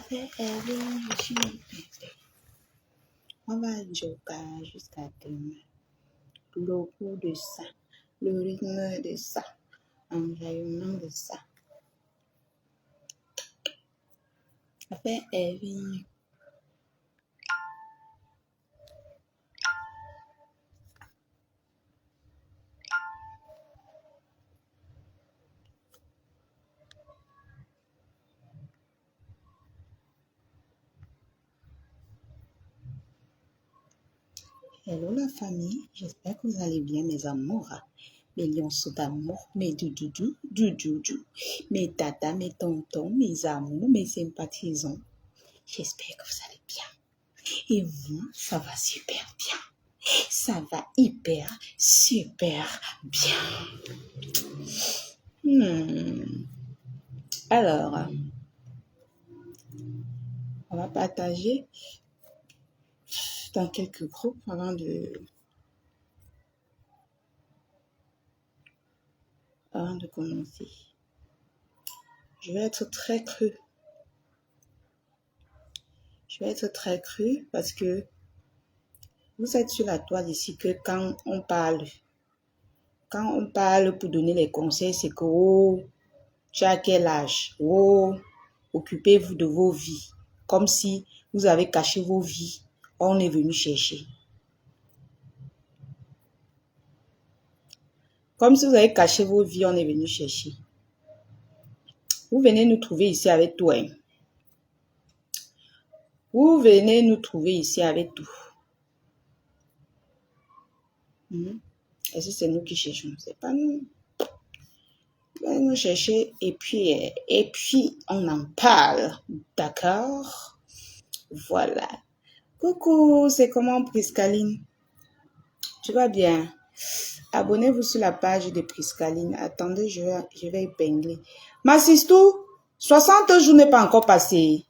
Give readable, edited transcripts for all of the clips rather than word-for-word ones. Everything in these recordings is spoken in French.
fait je suis on va jogger jusqu'à demain. Le goût de ça, le rythme de ça, l'environnement de ça. Ça fait Hello la famille, j'espère que vous allez bien mes amours, mes lionceaux d'amour, mes doudoudou, mes tatas, mes tontons, mes amours, mes sympathisants. J'espère que vous allez bien. Et moi, ça va super bien. Ça va hyper, super bien. Alors, on va partager dans quelques groupes avant de commencer. Je vais être très cru. Parce que vous êtes sur la toile ici que quand on parle pour donner les conseils, c'est que tu as quel âge? Occupez-vous de vos vies. Comme si vous avez caché vos vies. On est venu chercher. Comme si vous avez caché vos vies, on est venu chercher. Vous venez nous trouver ici avec tout. Vous venez nous trouver ici avec tout. Est-ce que c'est nous qui cherchons? C'est pas nous. Vous venez nous chercher et puis on en parle. D'accord? Voilà. Coucou, c'est comment Priscaline? Tu vas bien? Abonnez-vous sur la page de Priscaline. Attendez, je vais épingler. Ma sistou, 60 jours n'est pas encore passé.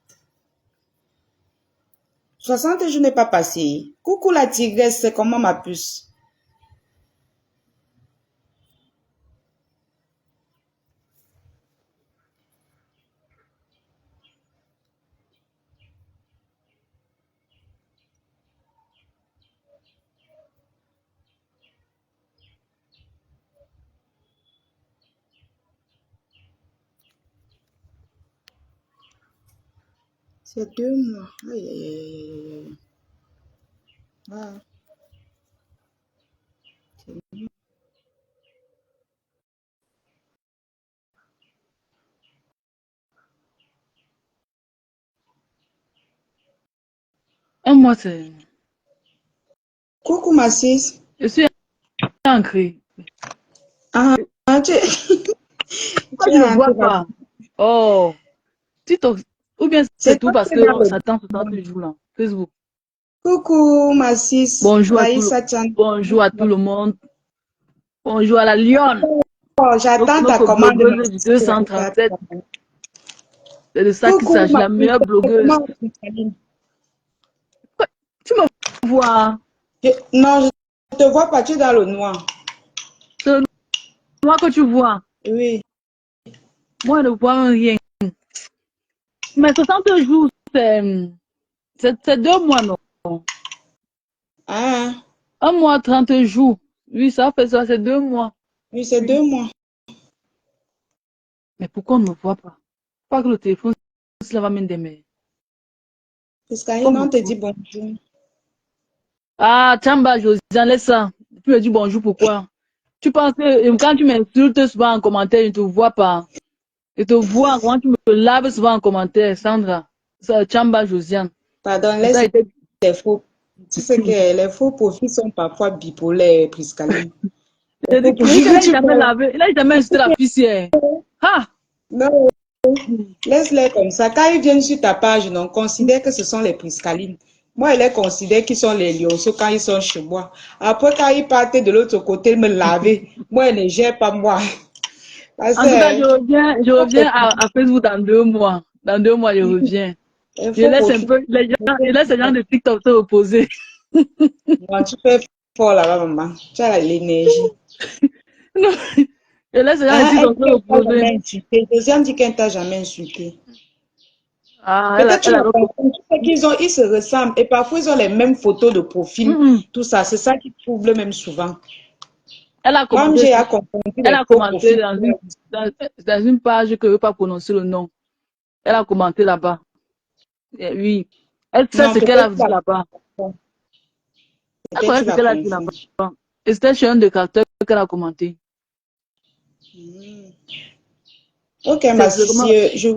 60 jours n'est pas passé. Coucou la tigresse, c'est comment ma puce? C'est 2 mois. Aïe, aïe, aïe, aïe. Ah. Moi, c'est... Coucou ma sis. Je suis ancrée. Ah, Pourquoi tu ne vois pas? Oh, ou bien c'est tout parce qu'on s'attend 60 jours là. Facebook. Coucou ma sis. Bonjour à tout le monde. Bonjour à la lionne. Oh, j'attends ta commande. Blogueuse du 237. C'est de ça qu'il s'agit, la meilleure blogueuse. Tu me vois? Non, je ne te vois pas, tu es dans le noir. C'est le noir que tu vois? Oui. Moi, je ne vois rien. Mais 60 jours, c'est 2 mois, non? Ah. 1 mois, 30 jours. Oui, ça fait ça, c'est 2 mois. Oui, c'est 2 mois. Mais pourquoi on ne me voit pas? Pas que le téléphone, cela va m'aider. Parce qu'on te dit bonjour. Ah, Tchamba, Josiane, laisse ça. Tu me dis bonjour, pourquoi? Tu penses que quand tu m'insultes souvent en commentaire, je ne te vois pas. Je te vois quand tu me laves souvent en commentaire, Sandra. Tchamba, Josiane. Pardon, laisse les faux. Tu sais que les faux profils sont parfois bipolaires, Priscaline. Il n'a jamais insulté la fille. Ah! Non, laisse-les comme ça. Quand ils viennent sur ta page, on considère que ce sont les Priscalines. Moi, je les considère qu'ils sont les lionceaux quand ils sont chez moi. Après, quand ils partent de l'autre côté me laver, moi, je ne gère pas moi. En tout cas, je reviens à Facebook dans 2 mois. Dans 2 mois, je reviens. Je laisse un peu, je laisse les gens de TikTok se reposer. Moi, tu fais fort là-bas, maman. Tu as l'énergie. Non, je laisse les gens de TikTok se reposer. Deuxième dit qu'elle ne t'a jamais insulté. Ah, Peut-être tu elle me a d'autres. comprends. Tu sais ils se ressemblent et parfois ils ont les mêmes photos de profil. Tout ça, c'est ça qui trouble même souvent. Elle a Moi, commenté j'ai sur, à confondre elle les a faux commenté profils. dans une page que je ne veux pas prononcer le nom. Elle a commenté là-bas. Oui. Elle sait Non, ce qu'elle a peut-être vu la là-bas. Elle peut-être connaît tu ce la qu'elle a vu confonds. là-bas. Et c'était chez un des caractères qu'elle a commenté. Hmm. Ok, C'est ma vraiment, si,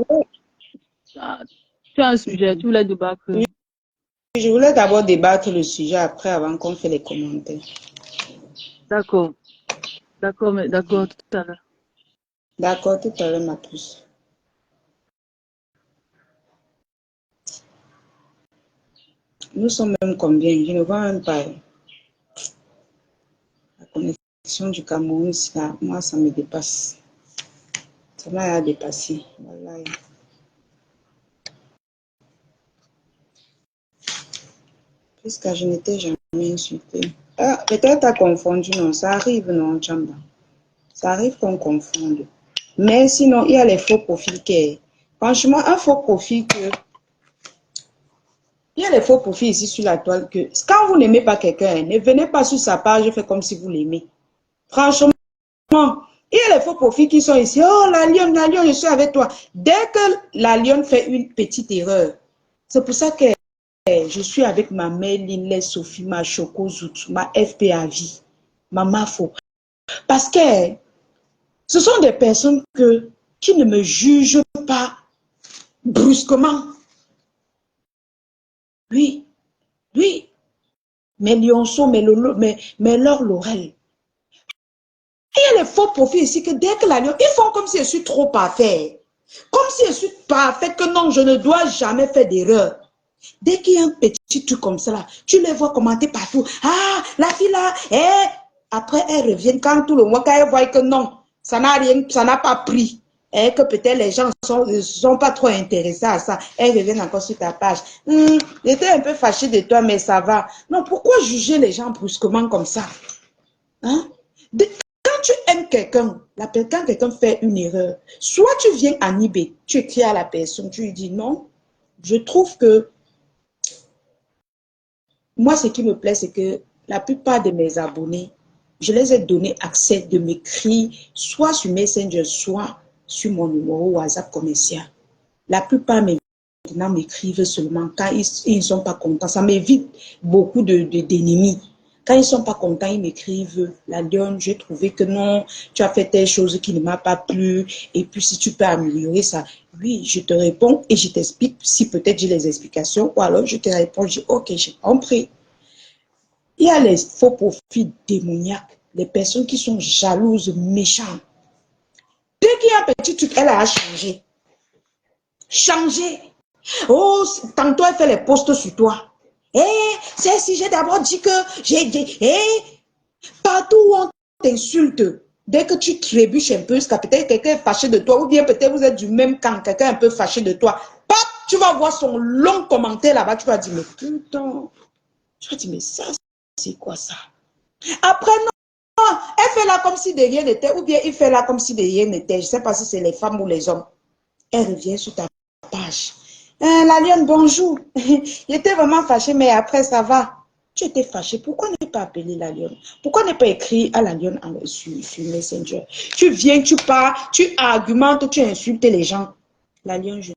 ah, tu as un sujet, tu voulais débattre. je voulais d'abord débattre le sujet après, avant qu'on fait les commentaires. D'accord, d'accord, mais d'accord, tout à l'heure. D'accord, tout à l'heure, ma puce. Nous sommes même combien? Je ne vois même pas la connexion du Cameroun. Ça, moi, ça me dépasse. Ça m'a dépassé. Voilà. Puisque je n'étais jamais insultée. Ah, peut-être tu as confondu, non? Ça arrive, non, Chamba? Ça arrive qu'on confonde. Mais sinon, il y a les faux profils qui... Franchement, un faux profil que... Il y a les faux profils ici sur la toile que... Quand vous n'aimez pas quelqu'un, ne venez pas sur sa page, faites comme si vous l'aimez. Franchement, il y a les faux profils qui sont ici. Oh, la lionne, je suis avec toi. Dès que la lionne fait une petite erreur, c'est pour ça que je suis avec ma mère, Linley, Sophie, ma Choco, Zout, ma FP à vie, ma Mafo. Parce que ce sont des personnes qui ne me jugent pas brusquement. Oui, oui, mes lionceaux, mes leurs laurel. Il y a les faux profils ici que dès que la lionne, ils font comme si je suis trop parfait. Comme si je suis parfaite, que non, je ne dois jamais faire d'erreur. Dès qu'il y a un petit truc comme ça, là, tu les vois commenter partout. Ah, la fille là, après elles reviennent quand tout le monde, quand elles voient que non, ça n'a rien, ça n'a pas pris. Et que peut-être les gens ne sont pas trop intéressés à ça. Elles reviennent encore sur ta page. J'étais un peu fâchée de toi, mais ça va. Non, pourquoi juger les gens brusquement comme ça? Hein? Quand tu aimes quelqu'un, quand quelqu'un fait une erreur, soit tu viens à Nibé, tu écris à la personne, tu lui dis non, je trouve que moi, ce qui me plaît, c'est que la plupart de mes abonnés, je les ai donné accès de m'écrire soit sur Messenger, soit sur mon numéro WhatsApp commercial. La plupart maintenant m'écrivent seulement quand ils ne sont pas contents. Ça m'évite beaucoup d'ennemis. Quand ils ne sont pas contents, ils m'écrivent, la lionne, j'ai trouvé que non, tu as fait telle chose qui ne m'a pas plu, et puis si tu peux améliorer ça, oui, je te réponds et je t'explique si peut-être j'ai les explications, ou alors je te réponds, je dis, ok, j'ai compris. Il y a les faux profils démoniaques, les personnes qui sont jalouses, méchantes. Dès qu'il y a un petit truc, elle a changé. Changer. Oh, tantôt elle fait les posts sur toi. C'est si j'ai d'abord dit que partout où on t'insulte, dès que tu trébuches un peu, peut-être quelqu'un est fâché de toi, ou bien peut-être vous êtes du même camp, quelqu'un est un peu fâché de toi, pop, tu vas voir son long commentaire là-bas, tu vas dire, mais putain, tu vas dire, mais ça, c'est quoi ça? Après, non, elle fait là comme si de rien n'était, ou bien il fait là comme si de rien n'était. Je ne sais pas si c'est les femmes ou les hommes. Elle revient sur ta page. La lionne, bonjour. J'étais vraiment fâchée, mais après, ça va. Tu étais fâchée. Pourquoi ne pas appeler la lionne? Pourquoi ne pas écrire à la lionne sur Messenger? Tu viens, tu pars, tu argumentes, tu insultes les gens. La lionne, je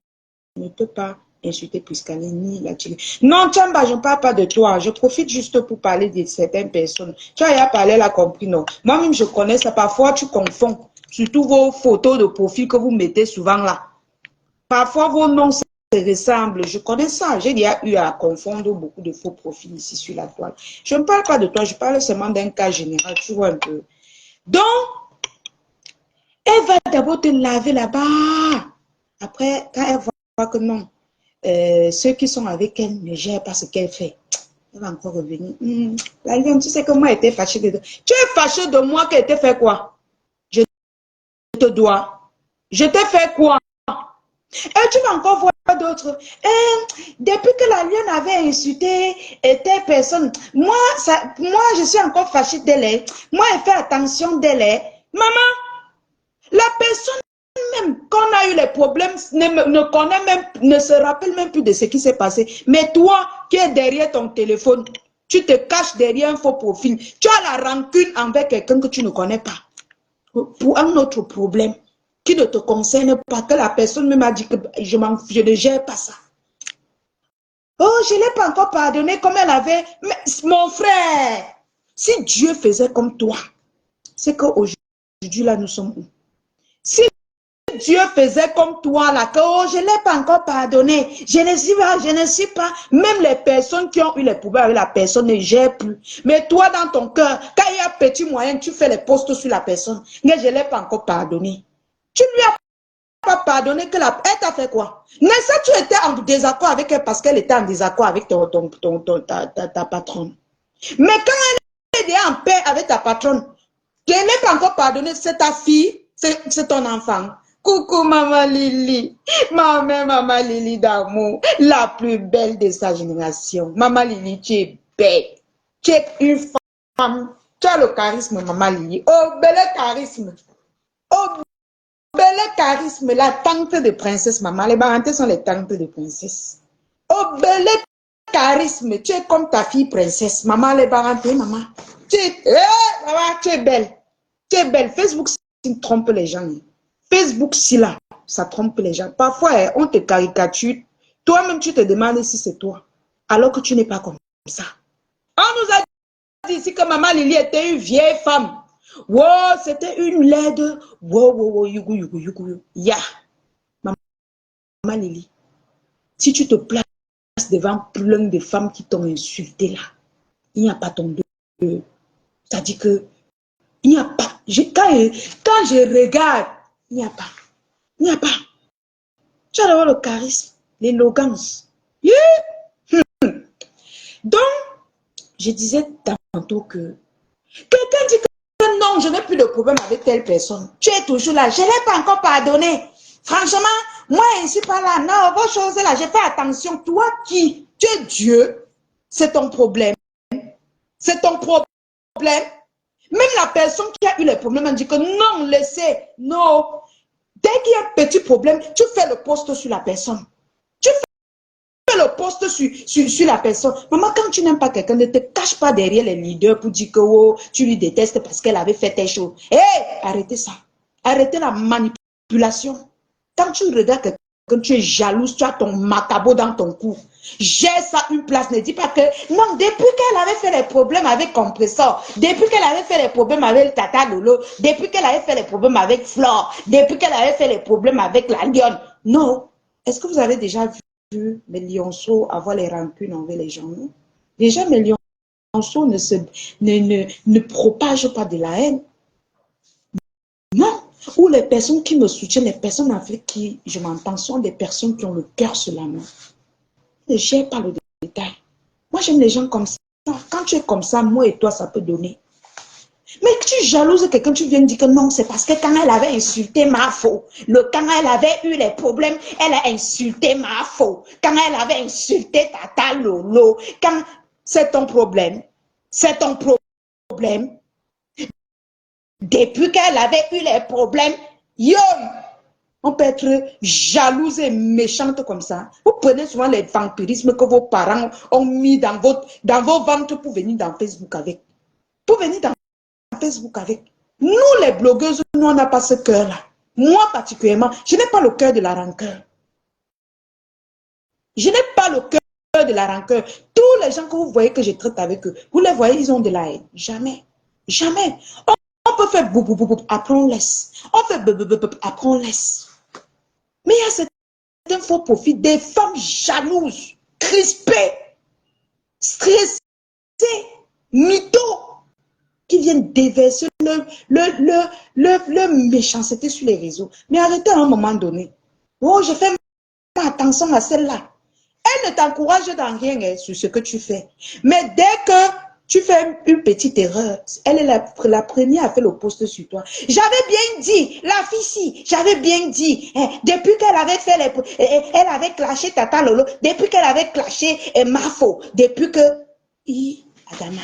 ne peux pas insulter Priscaline ni la Tchili. Non, Tchamba, je ne parle pas de toi. Je profite juste pour parler de certaines personnes. Tu as parlé, elle a compris, non? Moi-même, je connais ça. Parfois, tu confonds. Surtout vos photos de profil que vous mettez souvent là. Parfois, vos noms se ressemblent. Je connais ça. J'ai déjà eu à confondre beaucoup de faux profils ici sur la toile. Je ne parle pas de toi. Je parle seulement d'un cas général. Tu vois un peu. Donc, elle va d'abord te laver là-bas. Après, quand elle voit que non, ceux qui sont avec elle ne gèrent pas ce qu'elle fait, elle va encore revenir. La lionne, tu sais que moi, j'étais fâchée de toi. Tu es fâchée de moi qu'elle t'a fait quoi? Je te dois. Je t'ai fait quoi? Et tu vas encore voir d'autres. Depuis que la lionne avait insulté telle personne, moi, je suis encore fâchée d'elle. Moi, elle fait attention d'elle. Maman, la personne même qu'on a eu les problèmes, ne connaît même, ne se rappelle même plus de ce qui s'est passé. Mais toi, qui es derrière ton téléphone, tu te caches derrière un faux profil. Tu as la rancune envers quelqu'un que tu ne connais pas. Pour un autre problème qui ne te concerne pas, que la personne me m'a dit que je ne gère pas ça. Oh, je ne l'ai pas encore pardonné comme elle avait. Mais mon frère, si Dieu faisait comme toi, c'est qu'aujourd'hui, là, nous sommes où? Si Dieu faisait comme toi, là, que oh, je ne l'ai pas encore pardonné, je ne suis pas, même les personnes qui ont eu les problèmes avec la personne ne gèrent plus. Mais toi, dans ton cœur, quand il y a petit moyen, tu fais les posts sur la personne, mais je ne l'ai pas encore pardonné. Tu lui as pas pardonné que elle t'a fait quoi? N'est-ce pas tu étais en désaccord avec elle parce qu'elle était en désaccord avec ta patronne. Mais quand elle est déjà en paix avec ta patronne, je n'ai pas encore pardonné, c'est ta fille, c'est ton enfant. Coucou maman Lily, maman Lily d'amour, la plus belle de sa génération. Maman Lily, tu es belle, tu es une femme, tu as le charisme maman Lily. Oh, bel charisme, oh, bel charisme, la tante de princesse maman, les parentés sont les tantes de princesse. Oh, bel charisme, tu es comme ta fille princesse, maman les parentés maman. Maman, tu es belle. Tu es belle. Facebook, trompe les gens. Facebook, si là, ça trompe les gens. Parfois, on te caricature. Toi-même, tu te demandes si c'est toi. Alors que tu n'es pas comme ça. On nous a dit ici que maman Lily était une vieille femme. Wow, c'était une laide. Wow, yugu. Ya. Maman Lily, si tu te places devant plein de femmes qui t'ont insulté là, il n'y a pas ton deux. C'est-à-dire que il n'y a pas. Quand je regarde, il n'y a pas. Il n'y a pas. Tu vas avoir le charisme, l'élégance. Yeah. Donc, je disais tantôt que quelqu'un dit que non, je n'ai plus de problème avec telle personne. Tu es toujours là. Je ne l'ai pas encore pardonné. Franchement, moi, je ne suis pas là. Non, vos choses là, j'ai fait attention. Toi qui, tu es Dieu, c'est ton problème. C'est ton problème. Même la personne qui a eu les problèmes, elle dit que non, laissez. Non. Dès qu'il y a un petit problème, tu fais le post sur la personne. Tu fais le post sur la personne. Maman, quand tu n'aimes pas quelqu'un, ne te cache pas derrière les leaders pour dire que oh, tu lui détestes parce qu'elle avait fait telle chose. Hé, arrêtez ça. Arrêtez la manipulation. Quand tu regardes quelqu'un, tu es jalouse, tu as ton macabo dans ton cou. J'ai ça une place, ne dis pas que non, depuis qu'elle avait fait les problèmes avec Compressor, depuis qu'elle avait fait les problèmes avec Tata Lolo, depuis qu'elle avait fait les problèmes avec Flore, depuis qu'elle avait fait les problèmes avec la lionne. Non. Est-ce que vous avez déjà vu les lionceaux avoir les rancunes envers les gens? Non? Déjà, mes lionceaux ne propagent pas de la haine. Non. Ou les personnes qui me soutiennent, les personnes avec qui je m'entends sont des personnes qui ont le cœur sur la main. Ne gère pas le détail. Moi, j'aime les gens comme ça. Quand tu es comme ça, moi et toi, ça peut donner. Mais que tu jalouses quelqu'un, tu viens dire que non, c'est parce que quand elle avait insulté ma faux, quand elle avait eu les problèmes, elle a insulté ma faux. Quand elle avait insulté Tata Lolo, quand c'est ton problème, c'est ton problème. Depuis qu'elle avait eu les problèmes, yo, on peut être jalouse et méchante comme ça. Vous prenez souvent les vampirismes que vos parents ont mis dans vos ventres pour venir dans Facebook avec. Pour venir dans Facebook avec. Nous, les blogueuses, nous, on n'a pas ce cœur-là. Moi, particulièrement, je n'ai pas le cœur de la rancœur. Je n'ai pas le cœur de la rancœur. Tous les gens que vous voyez que je traite avec eux, vous les voyez, ils ont de la haine. Jamais. Jamais. On peut faire bou, après on laisse. On fait après on laisse. Mais il y a certains faux profits, des femmes jalouses, crispées, stressées, mythos, qui viennent déverser leur méchanceté sur les réseaux. Mais arrêtez à un moment donné. Oh, je fais attention à celle-là. Elle ne t'encourage dans rien sur ce que tu fais. Mais dès que tu fais une petite erreur, elle est la première à faire le post sur toi. J'avais bien dit, la fille-ci, j'avais bien dit, depuis qu'elle avait fait elle avait clashé Tata Lolo, depuis qu'elle avait clashé Mafo, depuis que... Adama,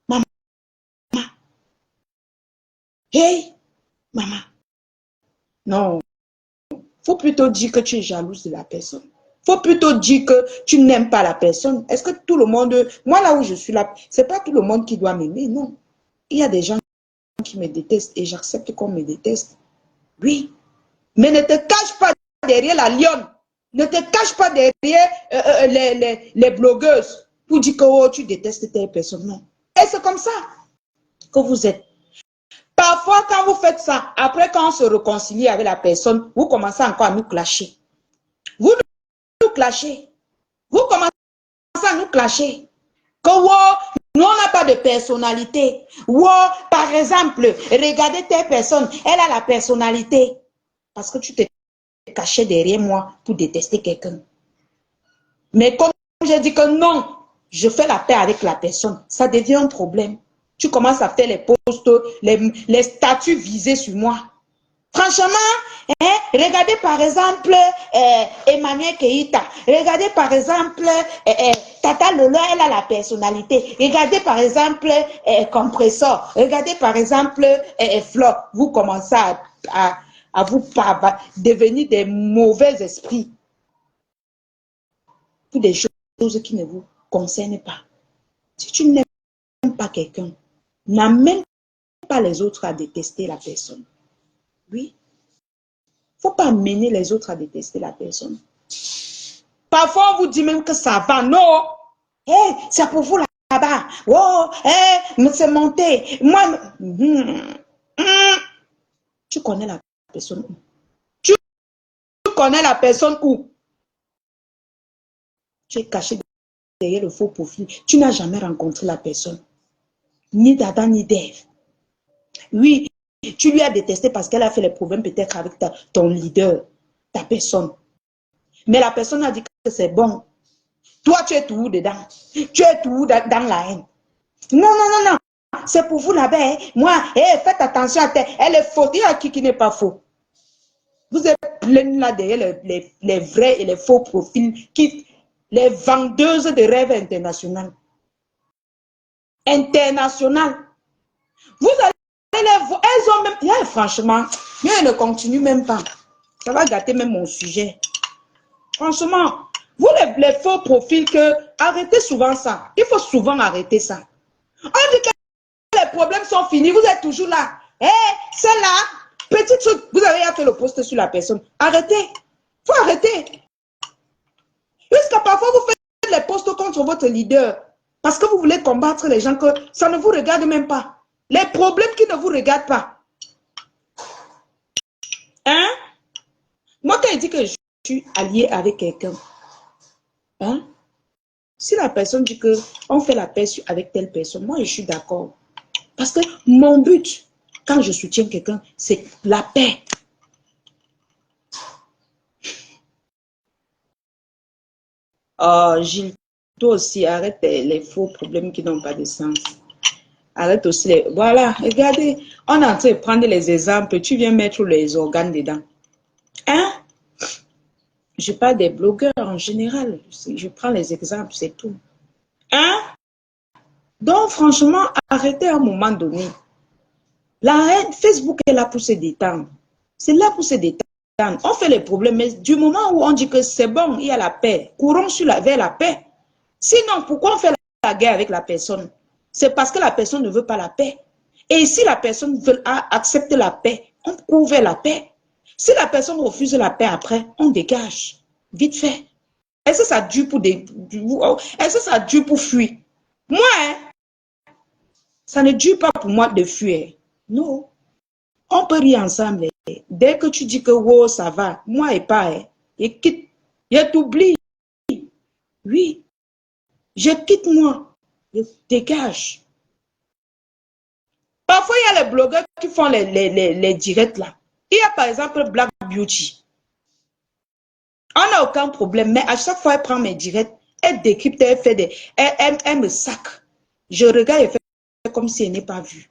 maman, hey, maman, non, Faut plutôt dire que tu es jalouse de la personne. Faut plutôt dire que tu n'aimes pas la personne. Est-ce que tout le monde... Moi, là où je suis là, c'est pas tout le monde qui doit m'aimer, non. Il y a des gens qui me détestent et j'accepte qu'on me déteste. Oui. Mais ne te cache pas derrière la lionne. Ne te cache pas derrière les blogueuses pour dire que oh, tu détestes telle personne. Non. Et c'est comme ça que vous êtes. Parfois, quand vous faites ça, après quand on se réconcilie avec la personne, vous commencez encore à nous clasher. Vous nous clashez. Vous commencez à nous clasher. Que wow, nous, on n'a pas de personnalité. Wow, par exemple, regardez telle personne, elle a la personnalité. Parce que tu te cachais derrière moi pour détester quelqu'un. Mais comme j'ai dit que non, je fais la paix avec la personne, ça devient un problème. Tu commences à faire les posts, les statuts visés sur moi. Franchement, hein, regardez par exemple Emmanuel Keïta. Regardez par exemple Tata Lolo, elle a la personnalité. Regardez par exemple Compressor. Regardez par exemple Flo. Vous commencez à vous devenir des mauvais esprits pour des choses qui ne vous concernent pas. Si tu n'aimes pas quelqu'un, n'amène pas les autres à détester la personne. Oui. Il ne faut pas amener les autres à détester la personne. Parfois, on vous dit même que ça va. Non. Hey, c'est pour vous là-bas. Oh, hey, c'est monté. Moi, tu connais la personne où? Tu connais la personne où? Tu es caché derrière le faux profil. Tu n'as jamais rencontré la personne. Ni d'Adam, ni d'Ève. Oui, tu lui as détesté parce qu'elle a fait les problèmes peut-être avec ton leader, ta personne. Mais la personne a dit que c'est bon. Toi, tu es tout dedans. Tu es tout dans la haine. Non, non, non, non. C'est pour vous là-bas. Hein. Moi, faites attention à tes... Elle est fausse. Il y a qui n'est pas faux. Vous êtes plein là derrière les vrais et les faux profils, les vendeuses de rêves internationaux. International. Vous allez elles ont même... Yeah, franchement, elles ne continuent même pas. Ça va gâter même mon sujet. Franchement, vous les faux profils, arrêtez souvent ça. Il faut souvent arrêter ça. On dit que les problèmes sont finis, vous êtes toujours là. C'est là, petit truc, vous avez fait le post sur la personne. Arrêtez. Il faut arrêter. Jusqu'à parfois, vous faites les posts contre votre leader. Parce que vous voulez combattre les gens que ça ne vous regarde même pas. Les problèmes qui ne vous regardent pas. Hein? Moi, quand il dit que je suis allié avec quelqu'un, hein? Si la personne dit qu'on fait la paix avec telle personne, moi, je suis d'accord. Parce que mon but, quand je soutiens quelqu'un, c'est la paix. Oh, Gilles, toi aussi, arrête les faux problèmes qui n'ont pas de sens. Arrête aussi les... Voilà, regardez, on est en train de prendre les exemples, tu viens mettre les organes dedans. Hein? Je parle des blogueurs en général. Je prends les exemples, c'est tout. Hein? Donc, franchement, arrêtez à un moment donné. Facebook est là pour se détendre. C'est là pour se détendre. On fait les problèmes, mais du moment où on dit que c'est bon, il y a la paix, courons vers la paix. Sinon, pourquoi on fait la guerre avec la personne? C'est parce que la personne ne veut pas la paix. Et si la personne accepte la paix, on court vers la paix. Si la personne refuse la paix après, on dégage. Vite fait. Est-ce que ça dure pour est-ce que ça dure pour fuir? Moi, hein, ça ne dure pas pour moi de fuir. Non. On peut rire ensemble. Dès que tu dis que oh, ça va, moi et pas, hein, et quitte, je t'oublie. Oui. Je quitte moi. Je dégage. Parfois, il y a les blogueurs qui font les directs là. Il y a par exemple Black Beauty. On n'a aucun problème, mais à chaque fois, elle prend mes directs, elle décrypte, elle fait elle me sacre. Je regarde et fais comme si elle n'est pas vue.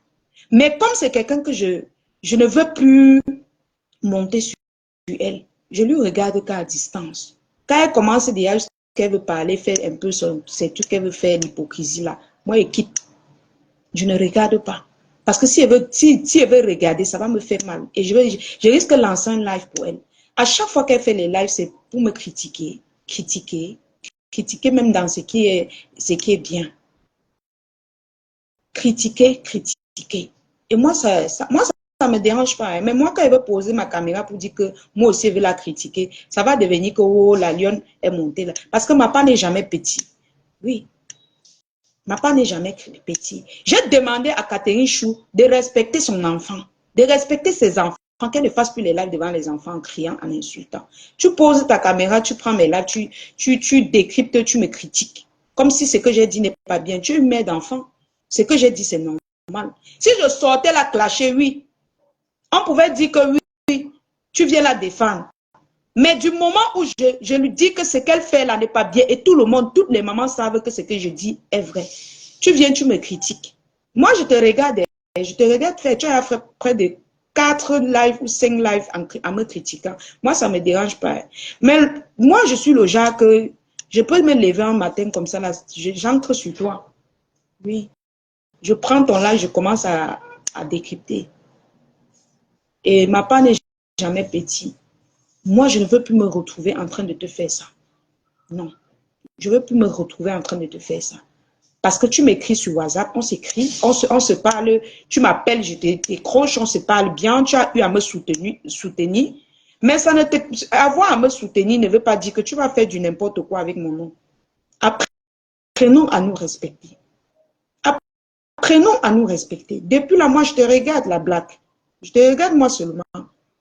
Mais comme c'est quelqu'un que je ne veux plus monter sur elle, je lui regarde qu'à distance. Quand elle commence déjà qu'elle veut parler, faire un peu c'est tout qu'elle veut faire, l'hypocrisie là, moi, elle quitte. Je ne regarde pas. Parce que si elle veut regarder, ça va me faire mal. Et je risque de lancer un live pour elle. À chaque fois qu'elle fait les lives, c'est pour me critiquer, critiquer même dans ce qui est bien. Critiquer. Et moi, ça me dérange pas. Hein. Mais moi, quand elle veut poser ma caméra pour dire que moi aussi, je veux la critiquer, ça va devenir que oh, la lionne est montée là. Parce que ma part n'est jamais petit. Oui. Ma part n'est jamais petit. J'ai demandé à Catherine Chou de respecter son enfant, de respecter ses enfants, qu'elle ne fasse plus les lives devant les enfants en criant, en insultant. Tu poses ta caméra, tu prends mes lives, tu décryptes, tu me critiques. Comme si ce que j'ai dit n'est pas bien. Tu es une mère d'enfant. Ce que j'ai dit, c'est normal. Si je sortais la clasher, oui, on pouvait dire que oui, tu viens la défendre. Mais du moment où je lui dis que ce qu'elle fait là n'est pas bien, et tout le monde, toutes les mamans savent que ce que je dis est vrai, tu viens, tu me critiques. Moi, je te regarde faire, tu as fait près de 4 lives ou 5 lives en me critiquant. Moi, ça ne me dérange pas. Mais moi, je suis le genre que je peux me lever un matin comme ça, j'entre sur toi. Oui. Je prends ton live, je commence à décrypter. Et ma part n'est jamais petite. Moi, je ne veux plus me retrouver en train de te faire ça. Non. Je ne veux plus me retrouver en train de te faire ça. Parce que tu m'écris sur WhatsApp, on s'écrit, on se parle, tu m'appelles, je te décroche, on se parle bien, tu as eu à me soutenir. Mais avoir à me soutenir ne veut pas dire que tu vas faire du n'importe quoi avec mon nom. Apprenons à nous respecter. Apprenons à nous respecter. Depuis là, moi, je te regarde la blague. Je te regarde moi seulement.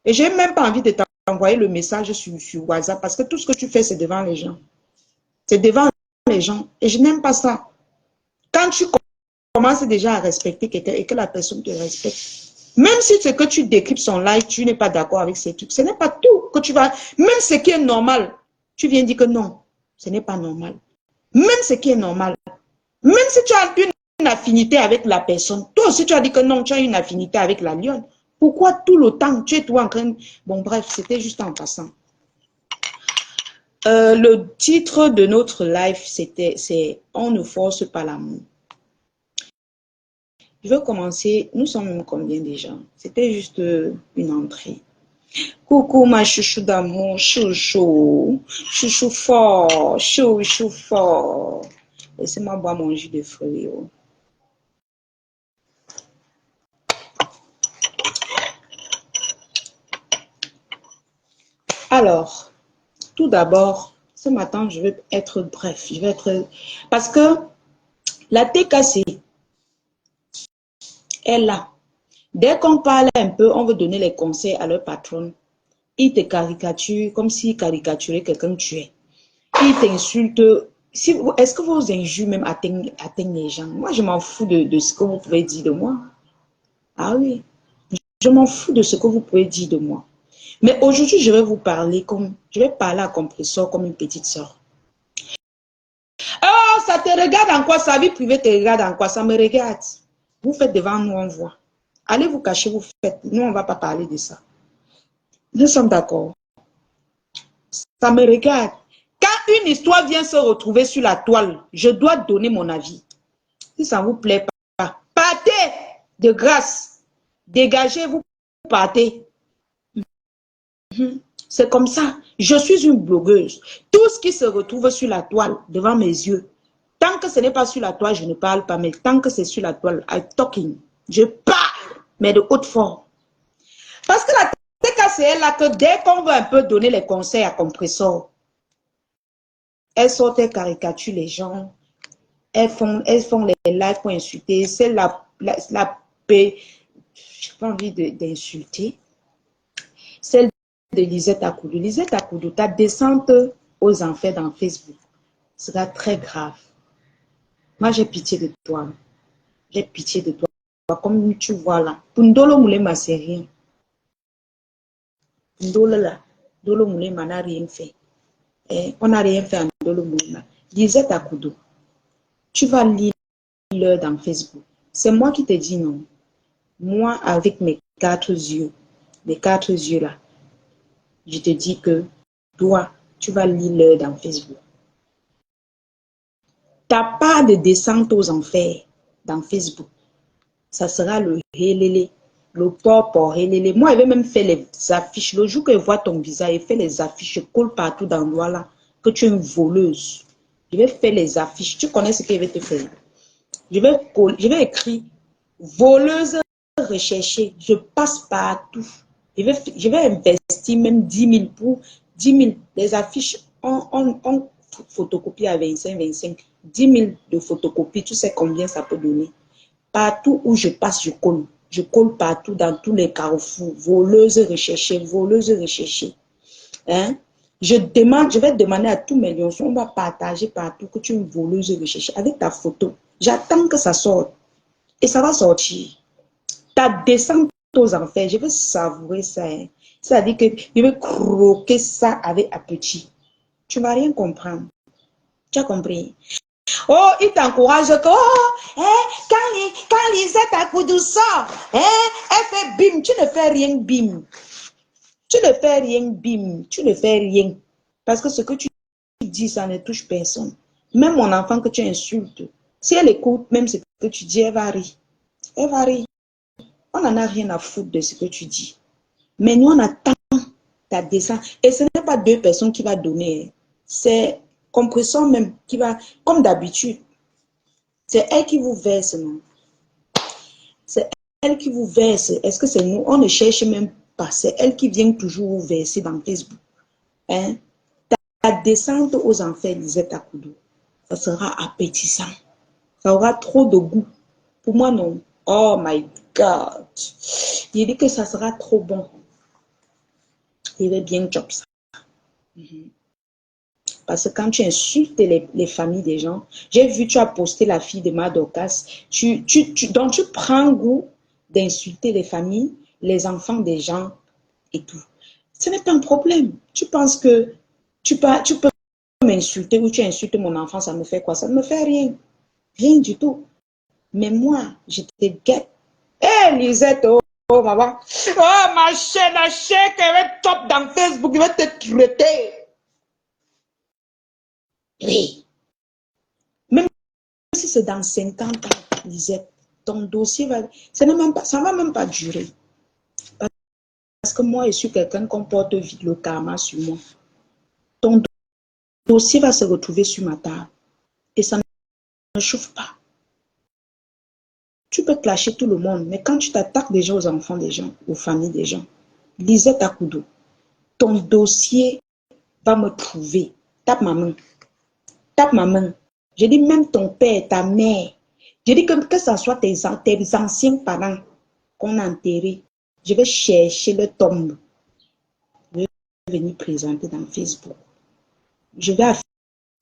Et je n'ai même pas envie de t'envoyer le message sur WhatsApp parce que tout ce que tu fais, c'est devant les gens. C'est devant les gens. Et je n'aime pas ça. Quand tu commences déjà à respecter quelqu'un et que la personne te respecte, même si ce que tu décryptes son live, tu n'es pas d'accord avec ces trucs, ce n'est pas tout que tu vas... Même ce qui est normal, tu viens dire que non, ce n'est pas normal. Même ce qui est normal. Même si tu as une affinité avec la personne, toi aussi tu as dit que non, tu as une affinité avec la lionne. Pourquoi tout le temps, tu es toi en train... Bon bref, c'était juste en passant. Le titre de notre live, c'est « On ne force pas l'amour ». Je veux commencer, nous sommes combien déjà? C'était juste une entrée. Coucou ma chouchou d'amour, chouchou, chouchou fort, chouchou fort. Laissez-moi boire mon jus de fruits. Oh. Alors, tout d'abord, ce matin, je vais être bref. Je vais être... Parce que la TKC est là. Dès qu'on parle un peu, on veut donner les conseils à leur patronne. Ils te caricaturent comme s'ils caricaturaient quelqu'un que tu es. Ils t'insultent. Est-ce que vos injures même atteignent les gens? Moi, je m'en fous de ce que vous pouvez dire de moi. Ah oui, je m'en fous de ce que vous pouvez dire de moi. Mais aujourd'hui, je vais vous parler je vais parler à Compressor comme une petite soeur. Oh, ça te regarde en quoi? Sa vie privée te regarde en quoi? Ça me regarde. Vous faites devant nous, on voit. Allez vous cacher, vous faites. Nous, on ne va pas parler de ça. Nous sommes d'accord. Ça me regarde. Quand une histoire vient se retrouver sur la toile, je dois donner mon avis. Si ça ne vous plaît pas, partez de grâce. Dégagez-vous, partez. C'est comme ça. Je suis une blogueuse. Tout ce qui se retrouve sur la toile, devant mes yeux, tant que ce n'est pas sur la toile, je ne parle pas. Mais tant que c'est sur la toile, I'm talking. Je parle, mais de haute forme. Parce que la TKC est là que dès qu'on veut un peu donner les conseils à Compressor, elles sortent, elles caricaturent les gens. Elles font les lives pour insulter. C'est la paix. Je n'ai pas envie d'insulter. Celle de Lisette Akoudou. Lisette Akoudou, ta descente aux enfers dans Facebook sera très grave. Moi, j'ai pitié de toi. J'ai pitié de toi. Comme tu vois là. Pundolo Moulema, c'est rien. Pundolo là. Dolo Moulema n'a rien fait. On n'a rien fait à Dolo Moulema. Lisette Akoudou, tu vas lire dans Facebook. C'est moi qui te dis non. Moi, avec mes 4 yeux, les 4 yeux là, je te dis que toi, tu vas lire dans Facebook. Ta part de descente aux enfers dans Facebook, ça sera le hélélé. le top, moi, elle veut même faire les affiches. Le jour qu'elle voit ton visage, elle fait les affiches, je colle partout dans le là, que tu es une voleuse. Je vais faire les affiches. Tu connais ce qu'elle veut te faire. Je vais écrire voleuse recherchée. Je passe partout. Je vais investir même 10 000 pour 10 000. Les affiches, on photocopie à 25. 10 000 de photocopie, tu sais combien ça peut donner. Partout où je passe, je colle. Je colle partout dans tous les carrefours. Voleuse recherchée, voleuse recherchée. Hein? Je vais demander à tous mes lions, on va partager partout que tu es une voleuse recherchée avec ta photo. J'attends que ça sorte. Et ça va sortir. Ta descente aux enfers, je veux savourer ça. Hein. C'est-à-dire que je veux croquer ça avec appétit. Tu ne vas rien comprendre. Tu as compris? Oh, il t'encourage que, quand Lisette a coup de sang, elle fait bim, tu ne fais rien bim. Tu ne fais rien bim, tu ne fais rien. Parce que ce que tu dis, ça ne touche personne. Même mon enfant que tu insultes, si elle écoute même ce que tu dis, elle va rire. Elle va rire. On n'en a rien à foutre de ce que tu dis. Mais nous, on attend ta descente. Et ce n'est pas deux personnes qui vont donner. C'est compresseur même qui va, comme d'habitude. C'est elle qui vous verse, non? C'est elle qui vous verse. Est-ce que c'est nous? On ne cherche même pas. C'est elle qui vient toujours vous verser dans Facebook. Hein? Ta descente aux enfers, Lisette Akudo, ça sera appétissant. Ça aura trop de goût. Pour moi, non. Oh my God. Il dit que ça sera trop bon. Il va bien job ça. Parce que quand tu insultes les familles des gens, j'ai vu, tu as posté la fille de Madokas, donc tu prends goût d'insulter les familles, les enfants des gens et tout. Ce n'est pas un problème. Tu penses que tu peux m'insulter ou tu insultes mon enfant, ça me fait quoi? Ça ne me fait rien. Rien du tout. Mais moi, je te guette. Hé, Lisette, oh, maman. Oh, ma chaîne, elle va top dans Facebook, il va te traiter. Oui. Même si c'est dans 50 ans, Lisette, ton dossier va... Ça ne va même pas durer. Parce que moi, je suis quelqu'un qu'on porte vite le karma sur moi. Ton dossier va se retrouver sur ma table. Et ça ne chauffe pas. Tu peux clasher tout le monde, mais quand tu t'attaques déjà aux enfants des gens, aux familles des gens, Lisette Akudo, ton dossier va me trouver. Tape ma main. Tape ma main. Je dis même ton père, ta mère. Je dis que ce soit tes anciens parents qu'on a enterrés. Je vais chercher le tombe. Je vais venir présenter dans Facebook. Je vais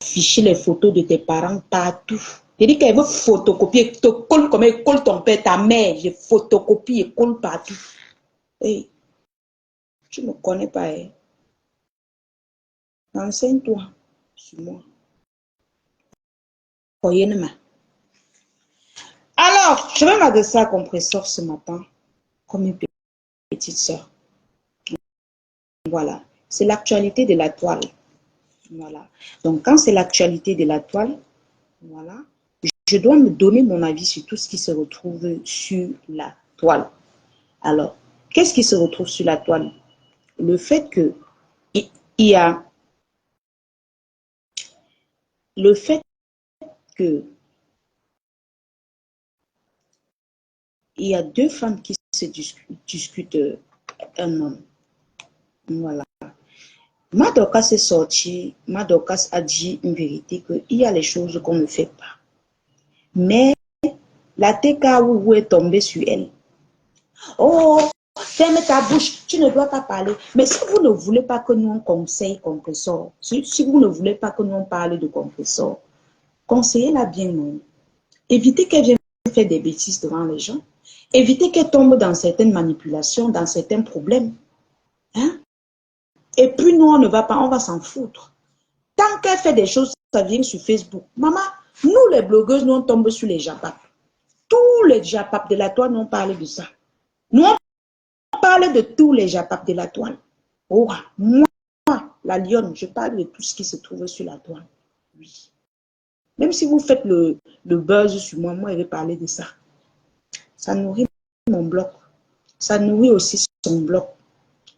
afficher les photos de tes parents partout. Je dis qu'elle veut photocopier, te colle comme elle colle ton père, ta mère. Je photocopie et colle partout. Hey, tu ne me connais pas. Hein? Enseigne-toi sur moi. Alors, je vais m'adresser à Compresseur ce matin comme une petite sœur. Voilà. C'est l'actualité de la toile. Voilà. Donc, quand c'est l'actualité de la toile, voilà, je dois me donner mon avis sur tout ce qui se retrouve sur la toile. Alors, qu'est-ce qui se retrouve sur la toile? Le fait que il y a le fait que il y a deux femmes qui se discutent un homme. Voilà. Madokas est sorti, Madokas a dit une vérité qu'il y a les choses qu'on ne fait pas. Mais la TKW est tombée sur elle. Oh, ferme ta bouche, tu ne dois pas parler. Mais si vous ne voulez pas que nous on conseille Compresseur, si vous ne voulez pas que nous on parle de Compresseur, conseillez-la bien, non. Évitez qu'elle vienne faire des bêtises devant les gens. Évitez qu'elle tombe dans certaines manipulations, dans certains problèmes. Hein? Et puis nous, on ne va pas, on va s'en foutre. Tant qu'elle fait des choses, ça vient sur Facebook. Maman, nous les blogueuses, nous on tombe sur les japap. Tous les japap de la toile, nous on parle de ça. Nous on parle de tous les japap de la toile. Oh, moi, la lionne, je parle de tout ce qui se trouve sur la toile. Oui. Même si vous faites le buzz sur moi, moi je vais parler de ça. Ça nourrit mon blog. Ça nourrit aussi son bloc.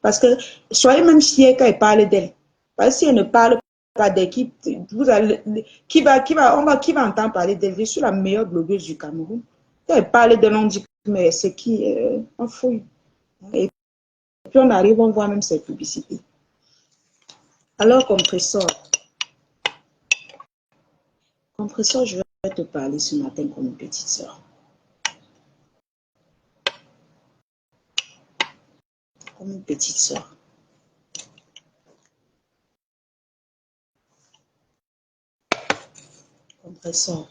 Parce que soyez même fiers quand elle parle d'elle. Parce que si elle ne parle pas d'elle, qui va entendre parler d'elle? Je suis la meilleure blogueuse du Cameroun. Quand elle parle d'elle, on dit, mais c'est qui? On fouille. Et puis on arrive, on voit même ses publicités. Alors, compresseur, je vais te parler ce matin comme une petite sœur. Comme une petite sœur. Compresseur.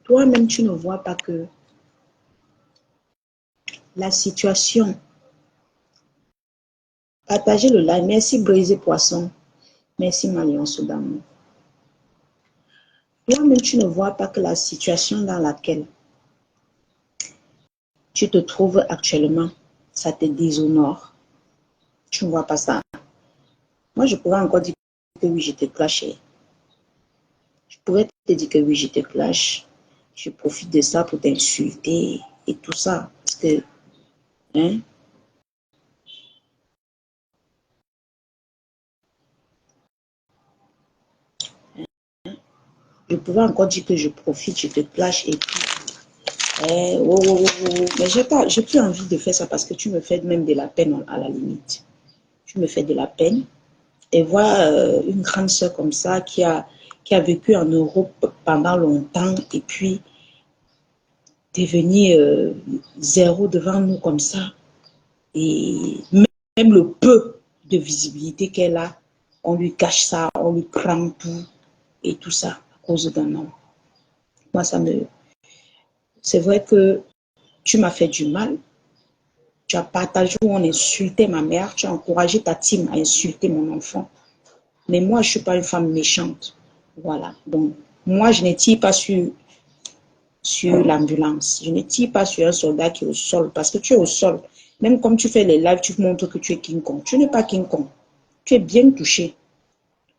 Toi-même, tu ne vois pas que la situation. Partagez le live. Merci Brisé Poisson. Merci Malliance d'amour. Toi-même, tu ne vois pas que la situation dans laquelle tu te trouves actuellement, ça te déshonore. Tu ne vois pas ça. Moi, je pourrais encore dire que oui, je te clash. Je pourrais te dire que oui, je te clash. Je profite de ça pour t'insulter et tout ça. Parce que, hein, je pourrais encore dire que je profite, je te clash et puis, mais j'ai plus envie de faire ça parce que tu me fais même de la peine à la limite. Tu me fais de la peine. Et voir une grande sœur comme ça qui a vécu en Europe pendant longtemps et puis devenir zéro devant nous comme ça. Et même le peu de visibilité qu'elle a, on lui cache ça, on lui crame tout et tout ça à cause d'un homme. Moi, c'est vrai que tu m'as fait du mal. Tu as partagé où on insultait ma mère, tu as encouragé ta team à insulter mon enfant. Mais moi, je ne suis pas une femme méchante. Voilà. Donc, moi, je ne tire pas sur l'ambulance. Je ne tire pas sur un soldat qui est au sol. Parce que tu es au sol. Même comme tu fais les lives, tu montres que tu es King Kong. Tu n'es pas King Kong. Tu es bien touché.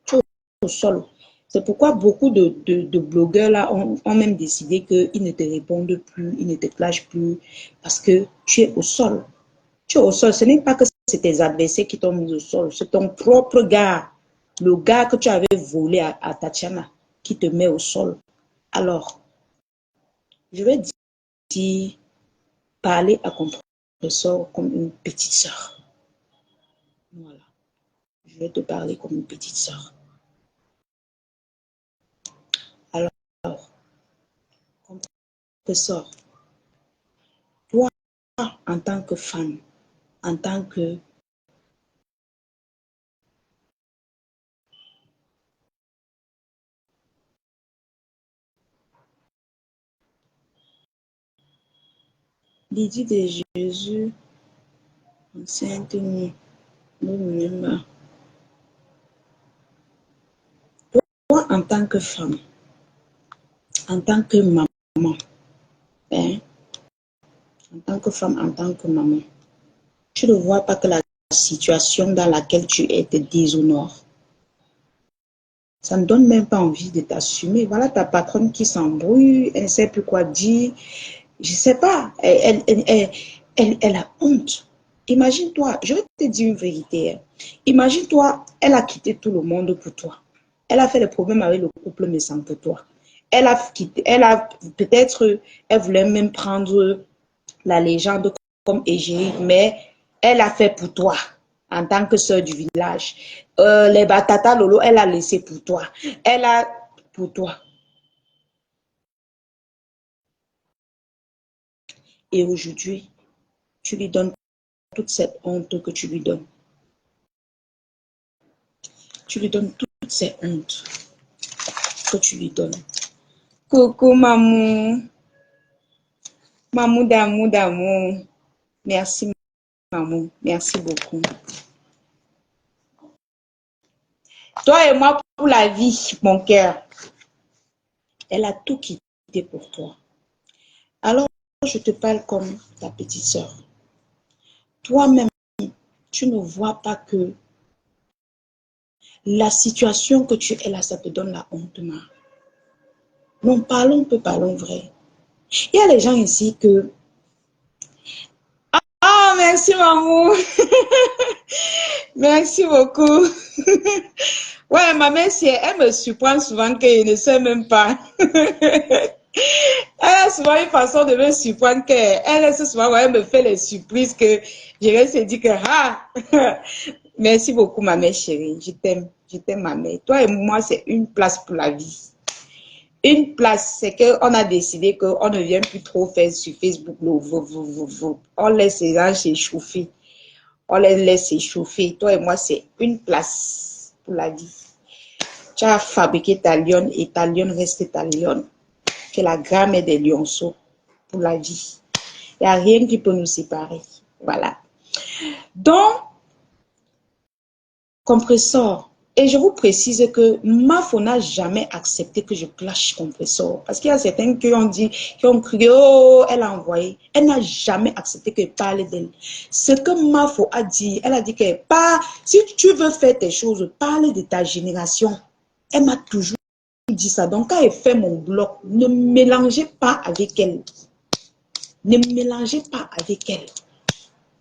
Tu es au sol. C'est pourquoi beaucoup de blogueurs là ont même décidé qu'ils ne te répondent plus, ils ne te clashent plus. Parce que tu es au sol. Tu es au sol. Ce n'est pas que c'est tes adversaires qui t'ont mis au sol. C'est ton propre gars. Le gars que tu avais volé à Tatiana qui te met au sol. Alors, je vais dire, parler à compresseur comme une petite sœur. Voilà. Je vais te parler comme une petite sœur. Alors, compresseur, toi, en tant que femme, en tant que Lydie de Jésus, enceinte, toi, en tant que femme, en tant que maman, hein, en tant que femme, en tant que maman, tu ne vois pas que la situation dans laquelle tu es te déshonore. Ça ne donne même pas envie de t'assumer. Voilà ta patronne qui s'embrouille, elle ne sait plus quoi dire. Je ne sais pas, elle a honte. Imagine-toi, je vais te dire une vérité. Imagine-toi, elle a quitté tout le monde pour toi. Elle a fait des problèmes avec le couple, mais sans pour toi. Elle a peut-être, elle voulait même prendre la légende comme égérie, mais elle a fait pour toi en tant que sœur du village. Les batatas lolo, elle a laissé pour toi. Elle a pour toi. Et aujourd'hui, tu lui donnes toute cette honte que tu lui donnes. Tu lui donnes toutes ces hontes que tu lui donnes. Coucou, maman. Maman d'amour, d'amour. Merci, maman. Merci beaucoup. Toi et moi pour la vie, mon cœur. Elle a tout quitté pour toi. Alors, je te parle comme ta petite sœur. Toi-même, tu ne vois pas que la situation que tu es là, ça te donne la honte. Non, parlons peu, parlons vrai. Il y a les gens ici que Merci, maman. Merci beaucoup. Ouais, ma mère, elle me surprend souvent qu'elle ne sait même pas. Elle a souvent une façon de me surprendre qu'elle est souvent, ouais, elle me fait les surprises que je vais se dire que, ah, merci beaucoup, ma mère chérie. Je t'aime, ma mère. Toi et moi, c'est une place pour la vie. Une place, c'est qu'on a décidé qu'on ne vient plus trop faire sur Facebook. On laisse les gens s'échauffer. On les laisse s'échauffer. Toi et moi, c'est une place pour la vie. Tu as fabriqué ta lionne et ta lionne reste ta lionne. Que la grammaire des lionceaux pour la vie. Il n'y a rien qui peut nous séparer. Voilà. Donc, compresseur. Et je vous précise que Mafo n'a jamais accepté que je clash compresseur. Parce qu'il y a certains qui ont dit, qui ont crié, oh, elle a envoyé. Elle n'a jamais accepté que je parle d'elle. Ce que Mafo a dit, elle a dit que si tu veux faire tes choses, parle de ta génération. Elle m'a toujours dit ça. Donc, quand elle fait mon blog, ne mélangez pas avec elle. Ne mélangez pas avec elle.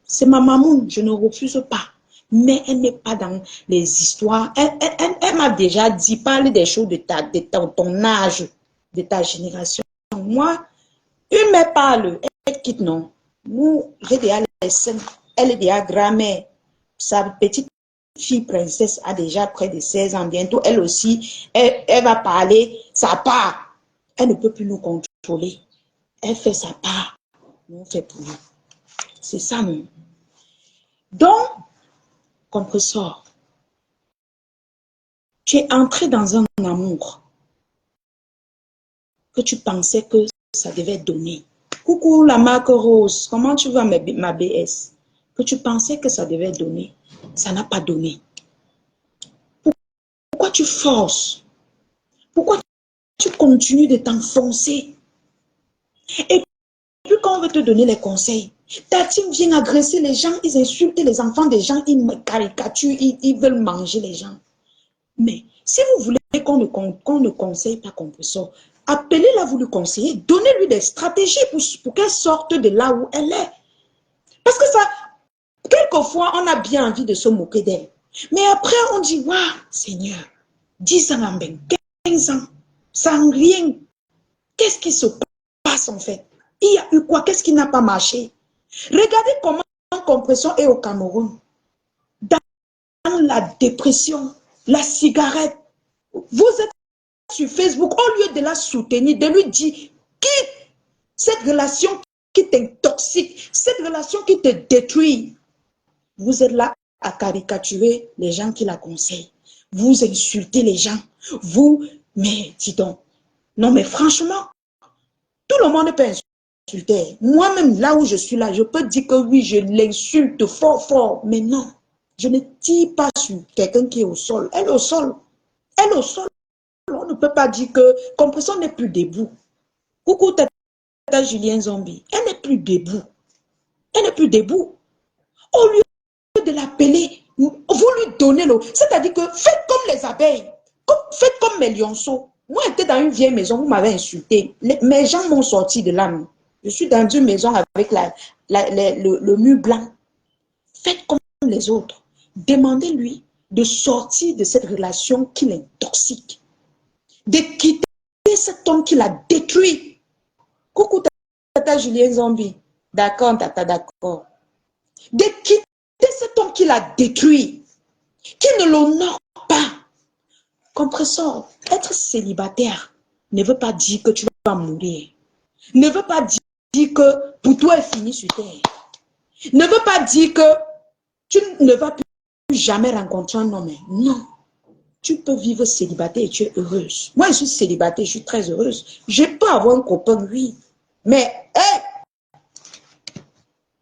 C'est ma maman, je ne refuse pas. Mais elle n'est pas dans les histoires. Elle m'a déjà dit, parle des choses de ton âge, de ta génération. Moi, une me parle, elle quitte, non. Nous, j'ai déjà les scènes, elle est déjà grand-mère. Sa petite fille princesse a déjà près de 16 ans. Bientôt, elle aussi, elle va parler sa part. Elle ne peut plus nous contrôler. Elle fait sa part. Nous, on fait pour nous. C'est ça, non. Donc, compresseur, tu es entré dans un amour que tu pensais que ça devait donner. Coucou la marque Rose, comment tu vas ma BS? Que tu pensais que ça devait donner, ça n'a pas donné. Pourquoi tu forces? Pourquoi tu continues de t'enfoncer? Et puis quand on veut te donner les conseils, ta team vient agresser les gens, ils insultent les enfants des gens, ils me caricaturent, ils veulent manger les gens. Mais si vous voulez qu'on ne conseille pas compresseur, appelez-la, vous lui conseillez, donnez-lui des stratégies pour qu'elle sorte de là où elle est. Parce que ça, quelquefois, on a bien envie de se moquer d'elle. Mais après, on dit, waouh, Seigneur, 10 ans en bain, 15 ans, sans rien. Qu'est-ce qui se passe en fait? Il y a eu quoi? Qu'est-ce qui n'a pas marché? Regardez comment compresseur est au Cameroun. Dans la dépression, la cigarette. Vous êtes sur Facebook, au lieu de la soutenir, de lui dire, quitte cette relation qui t'intoxique, cette relation qui te détruit. Vous êtes là à caricaturer les gens qui la conseillent. Vous insultez les gens. Mais dis donc, non mais franchement, tout le monde peut insulter. Moi-même, là où je suis là, je peux dire que oui, je l'insulte fort, fort. Mais non, je ne tire pas sur quelqu'un qui est au sol. Elle est au sol. Elle est au sol. On ne peut pas dire que compresseur n'est plus debout. Coucou Tata Julien Zombie. Elle n'est plus debout. Elle n'est plus debout. Au lieu de l'appeler, vous lui donnez l'eau. C'est-à-dire que faites comme les abeilles. Faites comme mes lionceaux. Moi, j'étais dans une vieille maison, vous m'avez insulté. Mes gens m'ont sorti de là. Je suis dans une maison avec le mur blanc. Faites comme les autres. Demandez-lui de sortir de cette relation qui l'intoxique. De quitter cet homme qui l'a détruit. Coucou Tata Julien Zombie. D'accord, Tata, d'accord. De quitter cet homme qui l'a détruit, qui ne l'honore pas. Compresseur, être célibataire ne veut pas dire que tu vas mourir. Ne veut pas dire que pour toi est fini sur terre. Ne veut pas dire que tu ne vas plus jamais rencontrer un homme. Non. Tu peux vivre célibataire et tu es heureuse. Moi, je suis célibataire, je suis très heureuse. Je peux avoir un copain, oui. Mais,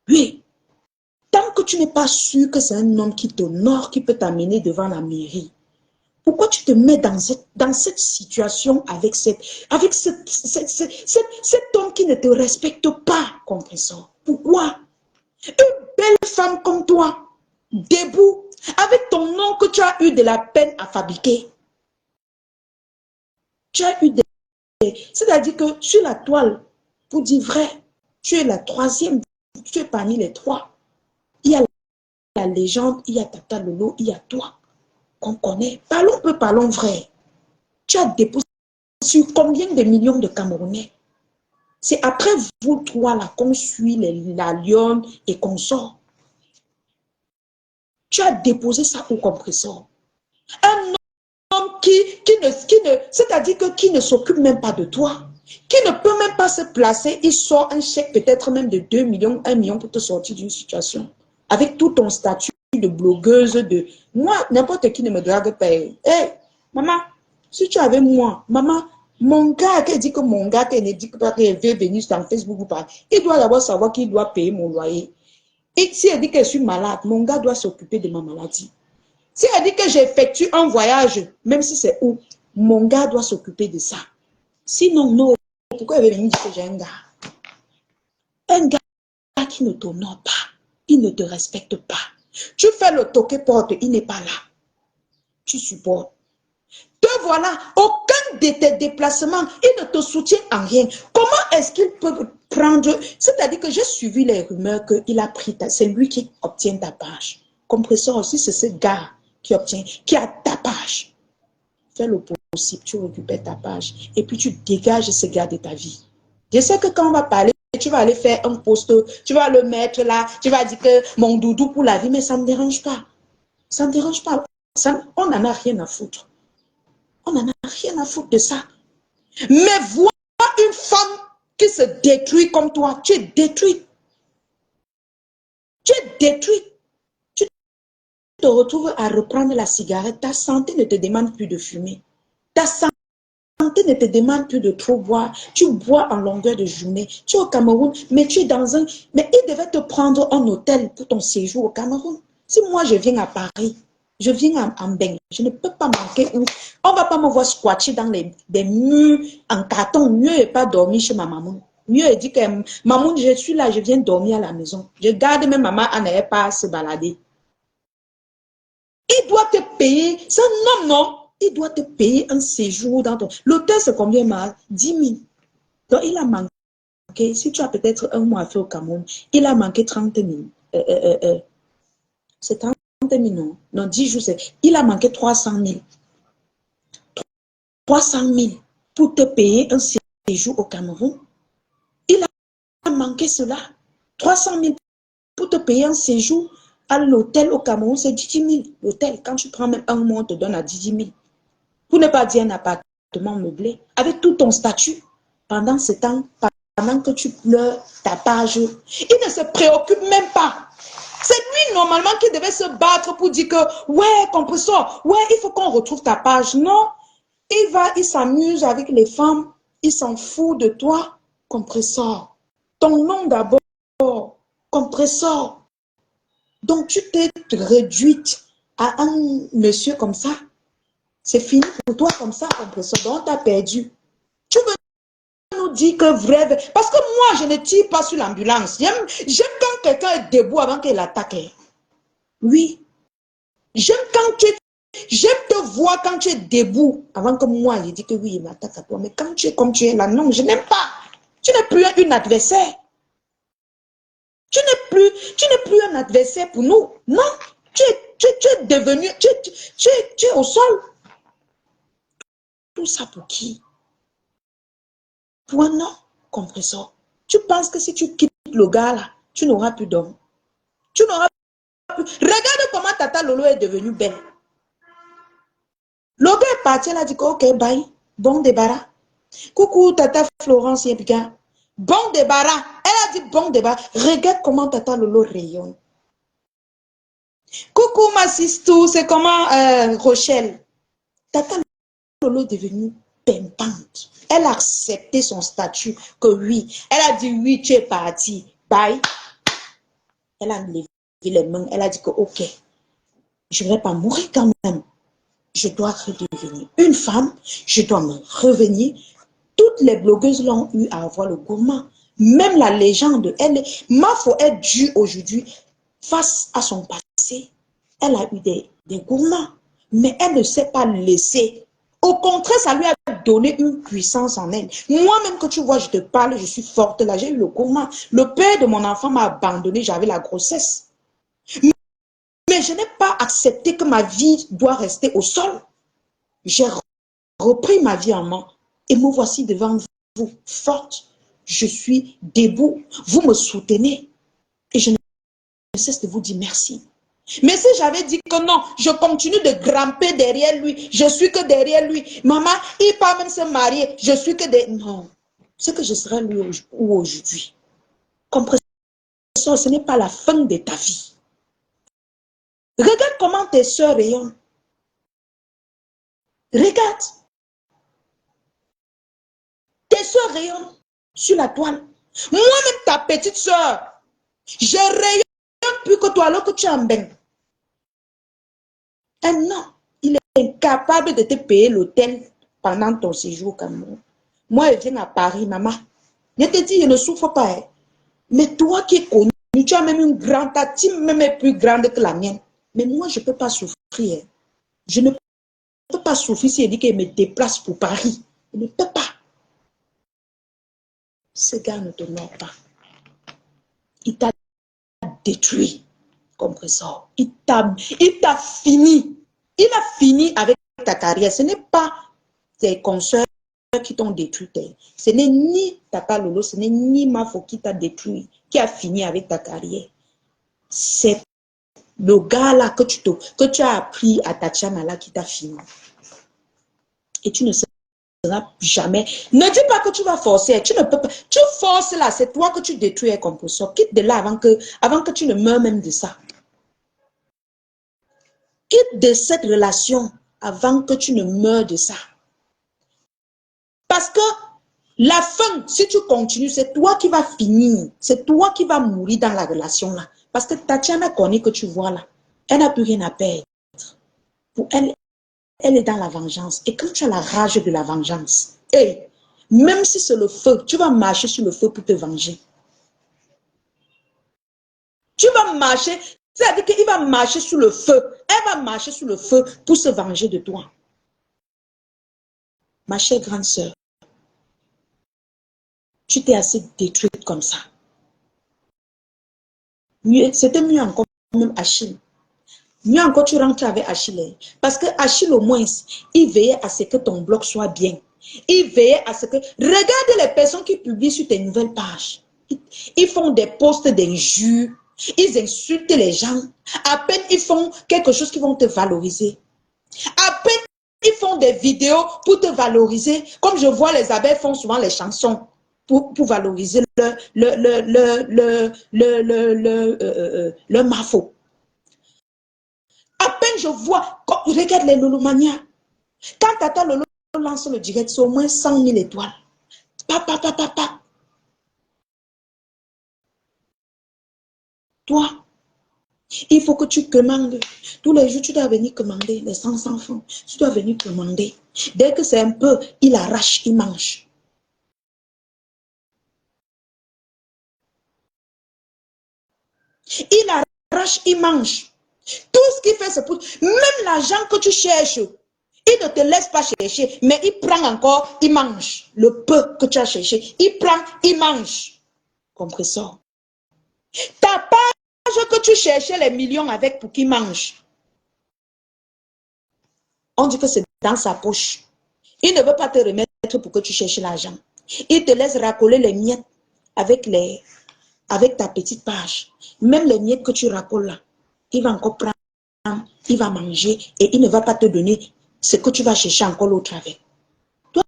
oui. Tant que tu n'es pas sûr que c'est un homme qui t'honore, qui peut t'amener devant la mairie, pourquoi tu te mets dans cette situation avec cet homme qui ne te respecte pas, compresseur? Pourquoi? Une belle femme comme toi, debout, avec ton nom que tu as eu de la peine à fabriquer. Tu as eu des... C'est-à-dire que sur la toile, pour dire vrai, tu es la troisième, tu es parmi les trois. la légende, il y a Tata Lolo, il y a toi, qu'on connaît. Parlons peu, parlons vrai. Tu as déposé sur combien de millions de Camerounais? C'est après vous trois là qu'on suit la lionne et qu'on sort. Tu as déposé ça au compresseur. Un homme c'est-à-dire que qui ne s'occupe même pas de toi, qui ne peut même pas se placer, il sort un chèque peut-être même de 2 millions, 1 million pour te sortir d'une situation. Avec tout ton statut de blogueuse, de... Moi, n'importe qui ne me drague pas. Hé, maman, si tu avais moi, maman, mon gars qui dit que mon gars qui ne dit pas qu'il veut venir sur Facebook ou pas, il doit d'abord savoir qu'il doit payer mon loyer. Et si elle dit que je suis malade, mon gars doit s'occuper de ma maladie. Si elle dit que j'effectue un voyage, même si c'est où, mon gars doit s'occuper de ça. Sinon, non. Pourquoi elle veut venir dire que j'ai un gars? Un gars qui ne t'honore pas, il ne te respecte pas. Tu fais le toqué-porte, il n'est pas là. Tu supportes. Te voilà, aucun de tes déplacements, il ne te soutient en rien. Comment est-ce qu'il peut prendre... C'est-à-dire que j'ai suivi les rumeurs qu'il a pris, c'est lui qui obtient ta page. Compresseur aussi, c'est ce gars qui obtient, qui a ta page. Fais le possible, tu récupères ta page et puis tu dégages ce gars de ta vie. Je sais que quand on va parler, tu vas aller faire un post, tu vas le mettre là, tu vas dire que mon doudou pour la vie, mais ça ne me dérange pas. Ça ne me dérange pas. On n'en a rien à foutre. On n'en a rien à foutre de ça. Mais vois une femme qui se détruit comme toi, tu es détruite. Tu es détruite. Tu te retrouves à reprendre la cigarette. Ta santé ne te demande plus de fumer. Ta santé ne te demande plus de trop boire. Tu bois en longueur de journée. Tu es au Cameroun, mais tu es dans un... Mais il devait te prendre un hôtel pour ton séjour au Cameroun. Si moi je viens à Paris, je viens en Beng, je ne peux pas manquer où. On ne va pas me voir squatter dans des murs en carton. Mieux n'est pas dormir chez ma maman. Mieux est dit que maman, je suis là, je viens dormir à la maison. Je garde même maman, elle n'allait pas se balader. Il doit te payer. C'est un homme, non? Il doit te payer un séjour dans ton... L'hôtel, c'est combien, mal? 10 000. Donc, il a manqué, si tu as peut-être un mois à faire au Cameroun, il a manqué 30 000. C'est 30 000, non? Non, 10 jours, il a manqué 300 000. 300 000 pour te payer un séjour au Cameroun. Il a manqué cela. 300 000 pour te payer un séjour à l'hôtel au Cameroun, c'est 10 000. L'hôtel, quand tu prends même un mois, on te donne à 10 000. Pour ne pas dire un appartement meublé, avec tout ton statut, pendant ce temps, pendant que tu pleures ta page, il ne se préoccupe même pas. C'est lui, normalement, qui devait se battre pour dire que, ouais, compresseur, ouais, il faut qu'on retrouve ta page. Non, il s'amuse avec les femmes, il s'en fout de toi, compresseur. Ton nom d'abord, compresseur. Donc, tu t'es réduite à un monsieur comme ça. C'est fini pour toi comme ça, compresseur. Donc, tu as perdu. Tu veux nous dire que vrai... Parce que moi, je ne tire pas sur l'ambulance. J'aime quand quelqu'un est debout avant qu'il attaque. Oui. J'aime te voir quand tu es debout avant que moi, je dis que oui, il m'attaque à toi. Mais quand tu es comme tu es là, non, je n'aime pas. Tu n'es plus un adversaire. Tu n'es plus un adversaire pour nous. Non. Tu es devenu... Tu es au sol. Tout ça pour qui? Pour un non, compresseur. Tu penses que si tu quittes le gars là, tu n'auras plus d'homme. Tu n'auras plus... Regarde comment Tata Lolo est devenue belle. Le gars est parti, elle a dit que ok, bye, bon débarras. Coucou Tata Florence Yépiga. Bon débarras. Elle a dit bon débarras. Regarde comment Tata Lolo rayonne. Coucou ma sistou, c'est comment Rochelle. Tata Lolo est devenue pimpante. Elle a accepté son statut que oui. Elle a dit oui, tu es parti. Bye. Elle a levé les mains. Elle a dit que ok, je ne vais pas mourir quand même. Je dois redevenir une femme. Je dois me revenir. Toutes les blogueuses l'ont eu à avoir le gourmand. Même la légende, Mafo est due aujourd'hui face à son passé. Elle a eu des gourmands. Mais elle ne sait pas laisser. Au contraire, ça lui a donné une puissance en elle. Moi-même, que tu vois, je te parle, je suis forte là, j'ai eu le gourmand. Le père de mon enfant m'a abandonné, j'avais la grossesse. Et je n'ai pas accepté que ma vie doit rester au sol. J'ai repris ma vie en main. Et me voici devant vous, forte. Je suis debout. Vous me soutenez. Et je ne cesse de vous dire merci. Mais si j'avais dit que non, je continue de grimper derrière lui, je suis que derrière lui. Maman, il peut même se marier, je suis que derrière... Non, c'est que je serai lui ou aujourd'hui. Comprenez, ce n'est pas la fin de ta vie. Regarde comment tes soeurs rayonnent. Regarde. Tes soeurs rayonnent sur la toile. Moi-même, ta petite soeur, je rayonne plus que toi alors que tu es en bain. Non, il est incapable de te payer l'hôtel pendant ton séjour au Cameroun. Moi, je viens à Paris, maman. Je te dis, je ne souffre pas. Hein. Mais toi qui es connu, tu as même une grande, ta team même est plus grande que la mienne. Mais moi, je ne peux pas souffrir. Hein. Je ne peux pas souffrir si il dit qu'il me déplace pour Paris. Je ne peux pas. Ce gars ne te mord pas. Il t'a détruit comme trésor. Il t'a fini. Il a fini avec ta carrière. Ce n'est pas tes consoeurs qui t'ont détruit. Ce n'est ni Tata Lolo, ce n'est ni Mafo qui t'a détruit, qui a fini avec ta carrière. C'est le gars là que tu as appris à Tatiana là qui t'a fini. Et tu ne seras jamais. Ne dis pas que tu vas forcer. Tu ne peux pas. Tu forces là, c'est toi que tu détruis comme pour ça. Quitte de là avant que tu ne meurs même de ça. Quitte de cette relation avant que tu ne meurs de ça. Parce que la fin, si tu continues, c'est toi qui vas finir. C'est toi qui vas mourir dans la relation là. Parce que Tatiana connaît que tu vois là. Elle n'a plus rien à perdre. Pour elle, elle est dans la vengeance. Et quand tu as la rage de la vengeance, hey, même si c'est le feu, tu vas marcher sur le feu pour te venger. Tu vas marcher, c'est-à-dire qu'il va marcher sous le feu. Elle va marcher sous le feu pour se venger de toi. Ma chère grande sœur, tu t'es assez détruite comme ça. C'était mieux encore même Achille. Mieux encore, tu rentres avec Achille. Parce que Achille, au moins, il veillait à ce que ton blog soit bien. Il veillait à ce que... Regarde les personnes qui publient sur tes nouvelles pages. Ils font des posts d'injures. Ils insultent les gens. À peine ils font quelque chose qui vont te valoriser. À peine ils font des vidéos pour te valoriser. Comme je vois les abeilles font souvent les chansons pour valoriser le mafo. À peine je vois, regarde les Lolomania. Quand Tata Lolo lance le direct, c'est au moins 100 000 étoiles. Papa. Toi, il faut que tu commandes. Tous les jours, tu dois venir commander les 100 enfants. Tu dois venir commander. Dès que c'est un peu, il arrache, il mange. Il arrache, il mange. Tout ce qu'il fait, c'est pour... Même l'argent que tu cherches, il ne te laisse pas chercher, mais il prend encore, il mange. Le peu que tu as cherché, il prend, il mange. Compris ça? Ta page que tu cherchais les millions avec pour qu'il mange. On dit que c'est dans sa poche. Il ne veut pas te remettre pour que tu cherches l'argent. Il te laisse racoler les miettes avec ta petite page. Même les miettes que tu racoles là, il va encore prendre, il va manger et il ne va pas te donner ce que tu vas chercher encore l'autre avec. Toi,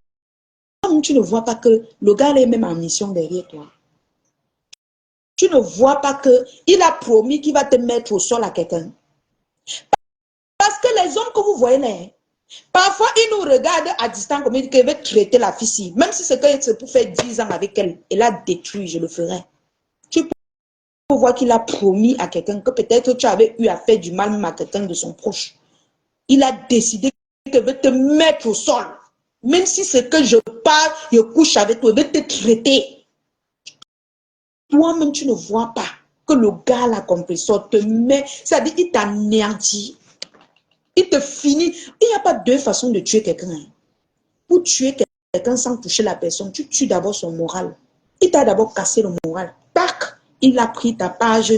tu ne vois pas que le gars est même en mission derrière toi. Tu ne vois pas qu'il a promis qu'il va te mettre au sol à quelqu'un. Parce que les hommes que vous voyez là, parfois ils nous regardent à distance comme ils disent qu'ils veulent traiter la fille ici. Même si c'est pour faire 10 ans avec elle, elle a détruit, je le ferai. Tu peux voir qu'il a promis à quelqu'un que peut-être tu avais eu à faire du mal même à quelqu'un de son proche. Il a décidé qu'il veut te mettre au sol. Même si c'est que je parle, je couche avec toi, il veut te traiter. Toi-même, tu ne vois pas que le gars, la compresseur, te met, c'est-à-dire il t'anéantit. Il te finit. Il n'y a pas deux façons de tuer quelqu'un. Pour tuer quelqu'un sans toucher la personne, tu tues d'abord son moral. Il t'a d'abord cassé le moral. Tac, il a pris ta page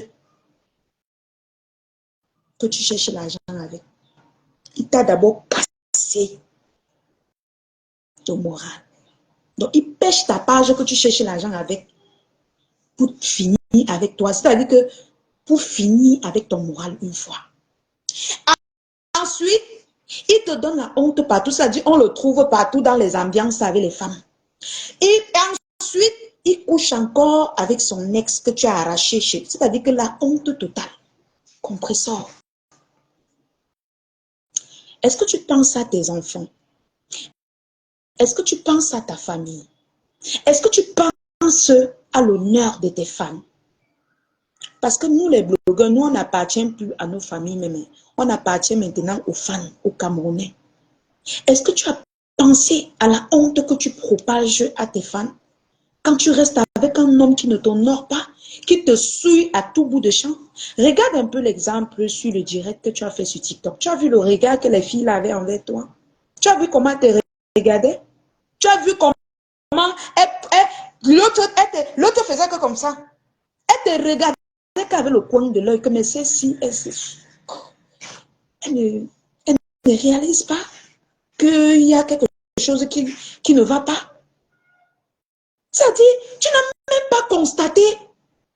que tu cherches l'argent avec. Il t'a d'abord cassé ton moral. Donc, il pêche ta page que tu cherches l'argent avec pour finir avec toi. C'est-à-dire que pour finir avec ton moral une fois. Ensuite, il te donne la honte partout. C'est-à-dire on le trouve partout dans les ambiances avec les femmes. Et ensuite, il couche encore avec son ex que tu as arraché chez. C'est-à-dire que la honte totale. Compresseur. Est-ce que tu penses à tes enfants? Est-ce que tu penses à ta famille? Est-ce que tu penses à l'honneur de tes femmes? Parce que nous, les blogueurs, nous, on n'appartient plus à nos familles même. On appartient maintenant aux fans, aux Camerounais. Est-ce que tu as pensé à la honte que tu propages à tes fans quand tu restes avec un homme qui ne t'honore pas, qui te suit à tout bout de champ? Regarde un peu l'exemple sur le direct que tu as fait sur TikTok. Tu as vu le regard que les filles avaient envers toi? Tu as vu comment elles te regardaient? Tu as vu comment l'autre faisait que comme ça? Elle te regardait qu'avec le coin de l'œil, comme celle-ci, elle ne réalise pas qu'il y a quelque chose qui ne va pas. C'est-à-dire, tu n'as même pas constaté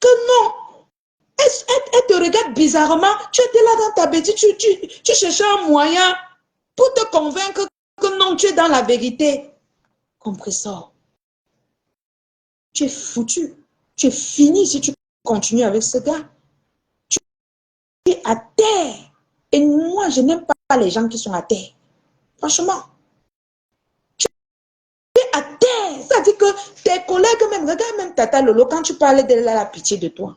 que non. Elle te regarde bizarrement. Tu étais là dans ta bêtise, tu cherchais un moyen pour te convaincre que non, tu es dans la vérité. Compresseur. Tu es foutu. Tu es fini si tu continues avec ce gars. Tu es à terre. Et moi, je n'aime pas les gens qui sont à terre. Franchement. Tu es à terre. C'est-à-dire que tes collègues même, regarde même Tata Lolo, quand tu parlais d'elle, elle a la pitié de toi.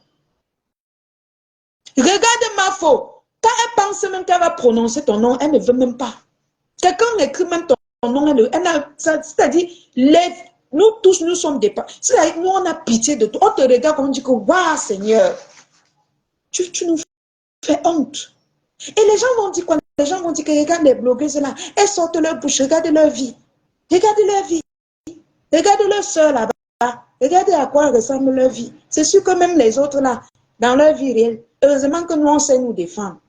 Regarde Mafo. Quand elle pense même qu'elle va prononcer ton nom, elle ne veut même pas. Quelqu'un écrit même ton nom, c'est-à-dire, nous tous, nous sommes des parents. C'est-à-dire, nous, on a pitié de toi. On te regarde, on dit que, waouh, Seigneur, tu nous fais honte. Et les gens vont dire quoi? Les gens vont dire que regarde les blogueuses là, elles sortent leur bouche, regardez leur vie. Regardez leur vie. Regardez leur soeur là-bas. Regardez à quoi ressemble leur vie. C'est sûr que même les autres là, dans leur vie réelle, heureusement que nous, on sait nous défendre.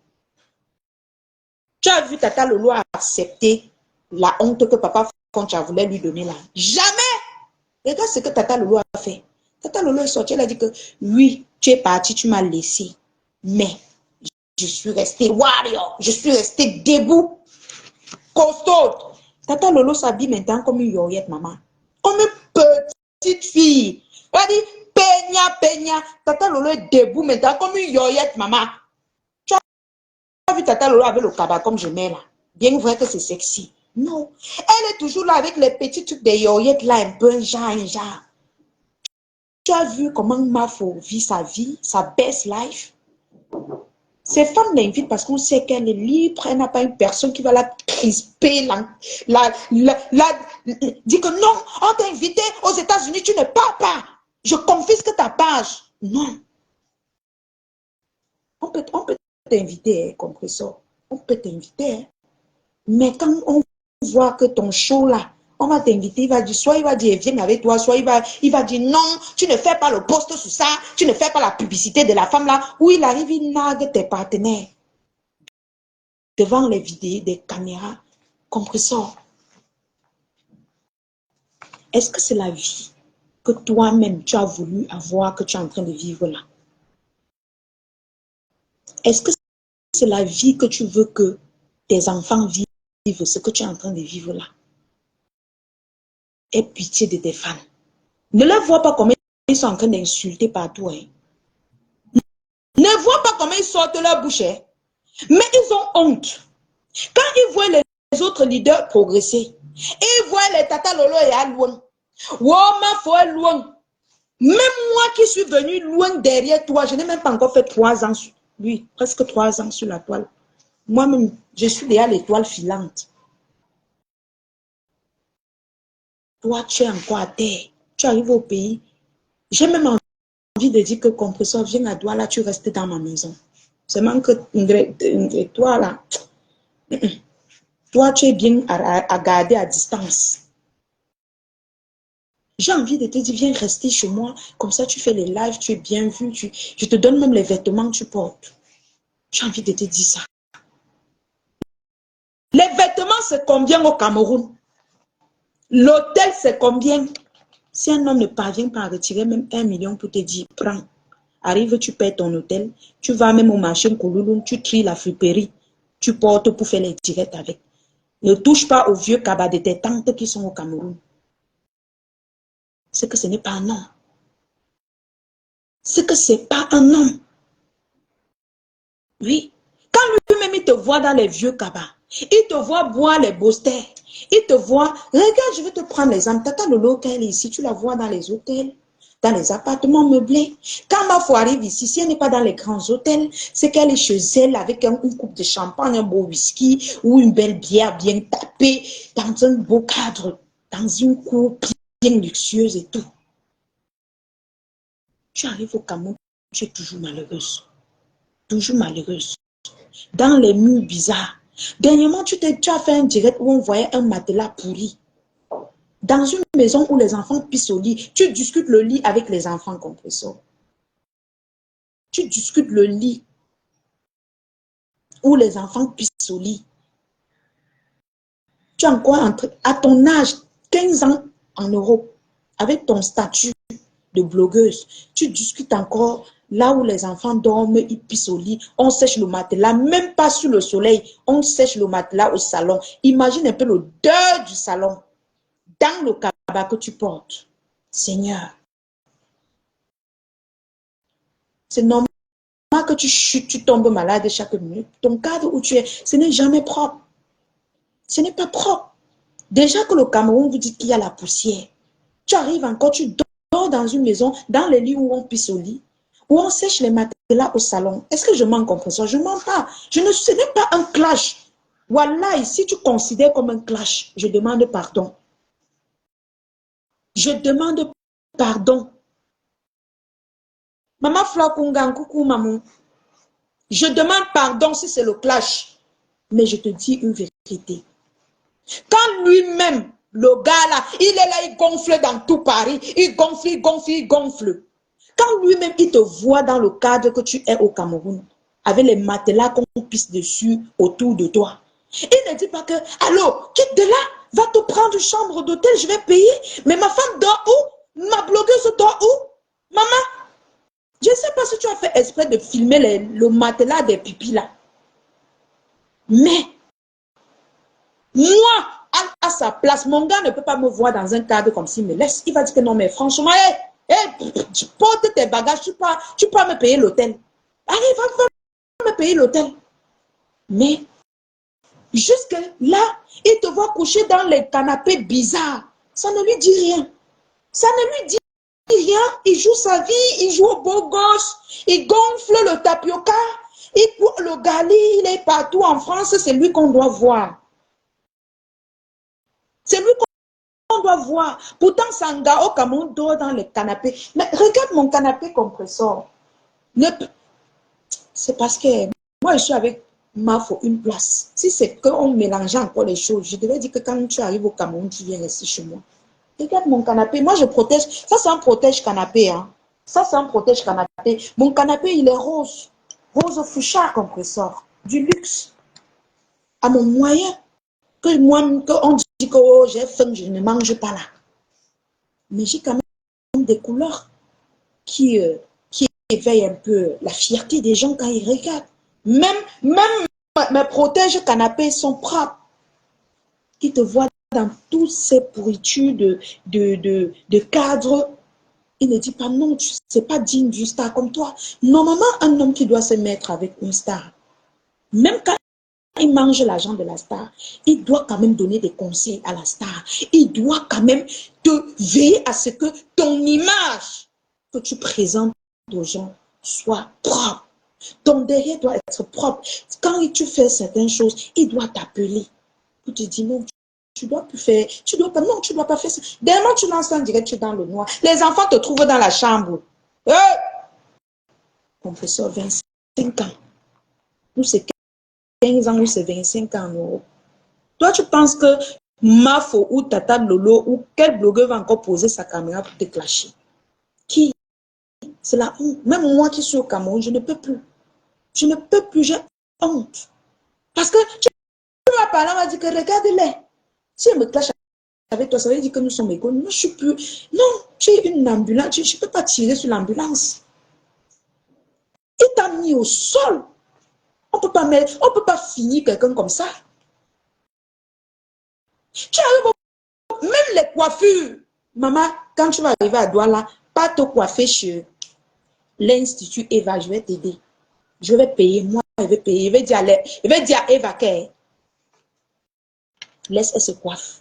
Tu as vu Tata Lolo accepter la honte que Papa Concha voulait lui donner là? Jamais! Regarde ce que Tata Lolo a fait. Tata Lolo est sortie, elle a dit que oui, tu es parti, tu m'as laissé. Mais je suis restée warrior, je suis restée debout, costaud. Tata Lolo s'habille maintenant comme une yoyette, maman. Comme une petite fille. Elle a dit, peña, peña. Tata Lolo est debout maintenant comme une yoyette, maman. Tu as vu Tata Lolo avec le cabas comme je mets là? Bien vrai que c'est sexy. Non. Elle est toujours là avec les petits trucs des yoyettes là, un peu un genre. Tu as vu comment Mafo vit sa vie, sa best life? Ces femmes l'invitent parce qu'on sait qu'elle est libre, elle n'a pas une personne qui va la crisper, dit que non, on t'a invité aux États-Unis, tu ne pars pas. Je confisque ta page. Non. On peut t'inviter, compresseur. On peut t'inviter. Hein. Mais quand on voit que ton show là, on va t'inviter, il va dire, soit il va dire, viens avec toi, soit il va dire, non, tu ne fais pas le post sur ça, tu ne fais pas la publicité de la femme là, où il arrive, il nargue tes partenaires. Devant les vidéos, des caméras, compresseur. Est-ce que c'est la vie que toi-même tu as voulu avoir, que tu es en train de vivre là? Est-ce que c'est la vie que tu veux que tes enfants vivent, ce que tu es en train de vivre là? Aie pitié de tes fans. Ne les vois pas comme ils sont en train d'insulter partout. Hein. Ne vois pas comment ils sortent leur bouche. Hein. Mais ils ont honte. Quand ils voient les autres leaders progresser, et ils voient les Tata Lolo et à loin. Woma faut loin. Même moi qui suis venu loin derrière toi, je n'ai même pas encore fait 3 ans, oui, presque 3 ans sur la toile. Moi-même, je suis déjà l'étoile filante. Toi, tu es encore à terre. Tu arrives au pays. J'ai même envie de dire que compresseur, viens à Douala, tu restes dans ma maison. Seulement que toi, là, toi, tu es bien à garder à distance. J'ai envie de te dire, viens rester chez moi. Comme ça, tu fais les lives, tu es bien vu. Je te donne même les vêtements que tu portes. J'ai envie de te dire ça. Les vêtements, c'est combien au Cameroun? L'hôtel, c'est combien? Si un homme ne parvient pas à retirer même 1 million pour te dire, prends. Arrive, tu payes ton hôtel, tu vas même au marché Koulouloum, tu tries la friperie, tu portes pour faire les directs avec. Ne touche pas aux vieux cabas de tes tantes qui sont au Cameroun. C'est que ce n'est pas un homme. C'est que ce n'est pas un homme. Oui. Quand lui-même, il te voit dans les vieux cabas, il te voit boire les bosters, il te voit, regarde, je vais te prendre l'exemple. Tata Lolo, quand elle est ici, tu la vois dans les hôtels, dans les appartements meublés. Quand Mafo arrive ici, si elle n'est pas dans les grands hôtels, c'est qu'elle est chez elle avec une coupe de champagne, un beau whisky ou une belle bière bien tapée dans un beau cadre, dans une cour bien luxueuse et tout. Tu arrives au Cameroun, tu es toujours malheureuse. Toujours malheureuse. Dans les murs bizarres. Dernièrement, tu as fait un direct où on voyait un matelas pourri. Dans une maison où les enfants pissent au lit, tu discutes le lit avec les enfants, compresseur. Tu discutes le lit où les enfants pissent au lit. Tu es encore à ton âge, 15 ans en Europe, avec ton statut de blogueuse. Tu discutes encore là où les enfants dorment, ils pissent au lit. On sèche le matelas, même pas sous le soleil. On sèche le matelas au salon. Imagine un peu l'odeur du salon dans le cabas que tu portes. Seigneur, c'est normal que tu chutes, tu tombes malade chaque minute. Ton cadre où tu es, ce n'est jamais propre. Ce n'est pas propre. Déjà que le Cameroun vous dit qu'il y a la poussière. Tu arrives encore, tu dors dans une maison, dans les lits où on pisse au lit, où on sèche les matelas au salon. Est-ce que je mens, compresseur? Je ne mens pas. Ce n'est pas un clash. Voilà, si tu considères comme un clash, je demande pardon. Je demande pardon. Maman Flakungan, coucou maman. Je demande pardon si c'est le clash. Mais je te dis une vérité. Quand lui-même, le gars là, il est là, il gonfle dans tout Paris. Il gonfle, il gonfle, il gonfle. Quand lui-même, il te voit dans le cadre que tu es au Cameroun, avec les matelas qu'on pisse dessus autour de toi, il ne dit pas que, allô, quitte de là, va te prendre une chambre d'hôtel, je vais payer. Mais ma femme dort où? Ma blogueuse dort où? Maman, je ne sais pas si tu as fait exprès de filmer le matelas des pipis là. Mais, moi, à sa place, mon gars ne peut pas me voir dans un cadre comme s'il me laisse. Il va dire que non, mais franchement, tu portes tes bagages, tu peux me payer l'hôtel. Arrive, va me payer l'hôtel. Mais, jusque là, il te voit coucher dans les canapés bizarres. Ça ne lui dit rien. Ça ne lui dit rien. Il joue sa vie, il joue au beau gosse, il gonfle le tapioca, le gali, il est partout en France, c'est lui qu'on doit voir. C'est lui qu'on doit voir. Pourtant, Sanga au Cameroun dort dans les canapés. Mais regarde mon canapé compresseur. C'est parce que moi, je suis avec Mafo une place. Si c'est qu'on mélangeait encore les choses, je devais dire que quand tu arrives au Cameroun, tu viens rester chez moi. Regarde mon canapé. Moi, je protège. Ça, c'est un protège-canapé. Hein. Ça, c'est un protège-canapé. Mon canapé, il est rose. Rose fouchard compresseur. Du luxe. À mon moyen. Que moi, on dit que oh, j'ai faim, je ne mange pas là. Mais j'ai quand même des couleurs qui éveillent un peu la fierté des gens quand ils regardent. Même mes protèges canapés sont propres. Qui te voient dans toutes ces pourritures de cadres. Il ne dit pas non, c'est pas digne d'une star comme toi. Normalement, un homme qui doit se mettre avec une star, même quand il mange l'argent de la star, il doit quand même donner des conseils à la star. Il doit quand même te veiller à ce que ton image que tu présentes aux gens soit propre. Ton derrière doit être propre. Quand tu fais certaines choses, il doit t'appeler pour te dire non, tu dois plus faire, tu dois pas, non, tu dois pas faire ça. Dernièrement, tu lances un direct, tu es dans le noir. Les enfants te trouvent dans la chambre. Professeur, 25 ans. Nous, c'est 15 ans ou c'est 25 ans en Europe. Toi, tu penses que Mafo ou Tata Lolo ou quel blogueur va encore poser sa caméra pour te clasher? Qui? C'est la honte. Même moi qui suis au Cameroun, je ne peux plus. Je ne peux plus, j'ai honte. Parce que tu vas parler, on va dire que regarde-les. Si elle me clash avec toi, ça veut dire que nous sommes égaux. Moi, je suis plus. Non, tu es une ambulance. Je ne peux pas tirer sur l'ambulance. Il t'a mis au sol. On ne peut pas finir quelqu'un comme ça. Tu arrives même les coiffures. Maman, quand tu vas arriver à Douala, pas te coiffer chez l'Institut Eva, je vais t'aider. Je vais payer, moi, je vais payer. Je vais dire à Eva qu'elle laisse, elle se coiffe.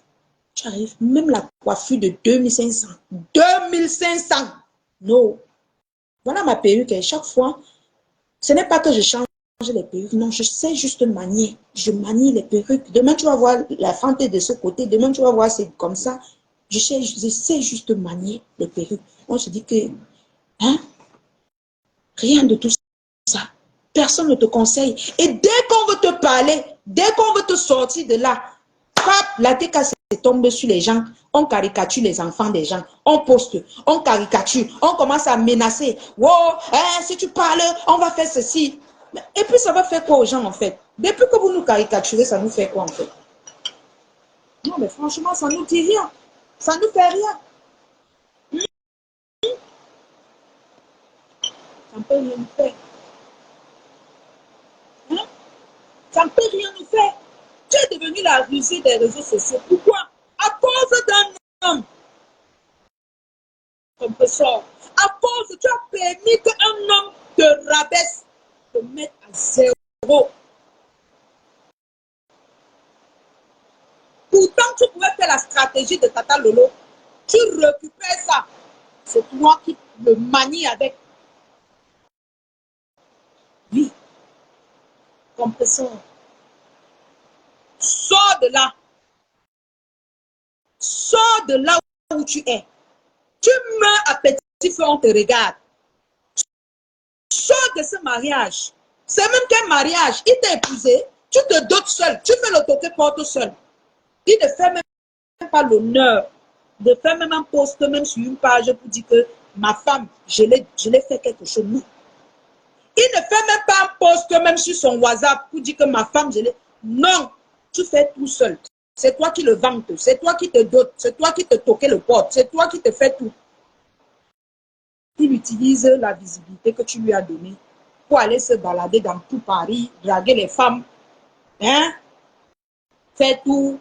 Tu arrives, même la coiffure de 2500. 2500! Non. Voilà ma perruque. Chaque fois, ce n'est pas que je change les perruques. Non, je sais juste manier. Je manie les perruques. Demain, tu vas voir la fente de ce côté. Demain, tu vas voir, c'est comme ça. Je sais juste manier les perruques. On se dit que, hein, rien de tout ça. Personne ne te conseille. Et dès qu'on veut te parler, dès qu'on veut te sortir de là, hop, la tête tombe sur les gens. On caricature les enfants des gens. On poste, on caricature. On commence à menacer. Wow, hein, si tu parles, on va faire ceci. Et puis ça va faire quoi aux gens en fait? Depuis que vous nous caricaturez, ça nous fait quoi en fait? Non mais franchement, ça nous dit rien. Ça nous fait rien. Ça ne peut rien nous faire. Hein? Ça ne peut rien nous faire. Tu es devenu la rusée des réseaux sociaux. Pourquoi? À cause d'un homme. Comme ça. À cause, tu as permis qu'un homme te rabaisse, te mette à zéro. Pourtant, tu pouvais faire la stratégie de Tata Lolo. Tu récupères ça. C'est toi qui le manies avec. Oui. Compresseur. Sors de là. Sors de là où tu es. Tu meurs à petit feu, on te regarde. Sors de ce mariage. C'est même qu'un mariage. Il t'a épousé. Tu te dotes seul. Tu fais le toqué porte seul. Il ne fait même pas l'honneur de faire même un post, même sur une page pour dire que ma femme, je l'ai fait quelque chose. Non. Il ne fait même pas un post même sur son WhatsApp pour dire que ma femme, je l'ai. Non, tu fais tout seul. C'est toi qui le vantes, c'est toi qui te dotes, c'est toi qui te toques le porte, c'est toi qui te fais tout. Il utilise la visibilité que tu lui as donnée pour aller se balader dans tout Paris, draguer les femmes, hein, faire tout.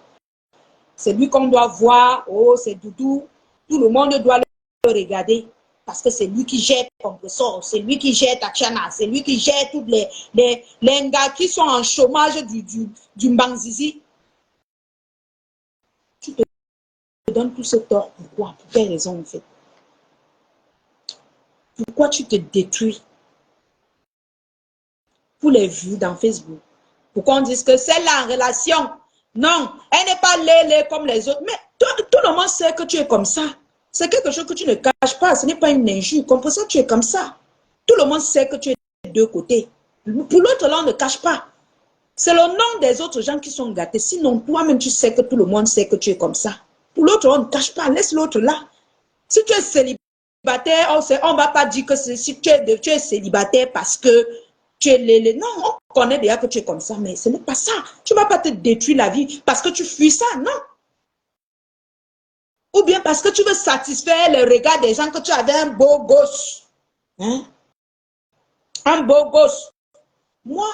C'est lui qu'on doit voir, oh, c'est Doudou. Tout le monde doit le regarder parce que c'est lui qui gère Compressor, c'est lui qui gère Tatiana, c'est lui qui gère tous les gars qui sont en chômage du Mbanzizi. Tu te donnes tout ce tort. Pourquoi? Pour quelle raison en fait? Pourquoi tu te détruis? Pour les vues dans Facebook. Pourquoi on dit que c'est là en relation? Non, elle n'est pas lélé comme les autres. Mais tout le monde sait que tu es comme ça. C'est quelque chose que tu ne caches pas. Ce n'est pas une injure. Comprends ça, tu es comme ça. Tout le monde sait que tu es de deux côtés. Pour l'autre, là, on ne cache pas. C'est le nom des autres gens qui sont gâtés. Sinon, toi-même, tu sais que tout le monde sait que tu es comme ça. Pour l'autre, on ne cache pas. Laisse l'autre là. Si tu es célibataire, on ne va pas dire que si tu es célibataire parce que tu es lélé. Non, on connaît déjà que tu es comme ça, mais ce n'est pas ça. Tu ne vas pas te détruire la vie parce que tu fuis ça, non. Ou bien parce que tu veux satisfaire le regard des gens que tu avais un beau gosse. Hein? Un beau gosse. Moi,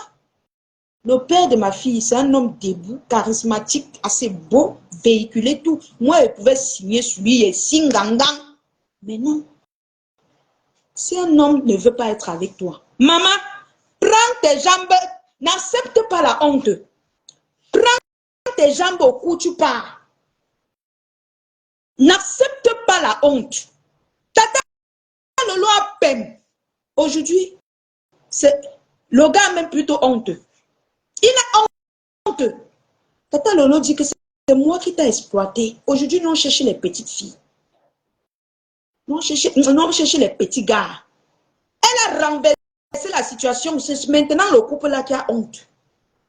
le père de ma fille, c'est un homme debout, charismatique, assez beau, véhiculé tout. Moi, je pouvais signer sur lui et singangang. Mais non. Si un homme ne veut pas être avec toi, maman, prends tes jambes, n'accepte pas la honte. Prends tes jambes au cou, tu pars. N'accepte pas la honte. Tata Lolo a peine. Aujourd'hui, le gars a même plutôt honte. Il a honte. Tata Lolo dit que c'est moi qui t'ai exploité. Aujourd'hui, nous on cherche les petites filles. Nous on cherche les petits gars. Elle a renversé la situation. C'est maintenant le couple là qui a honte.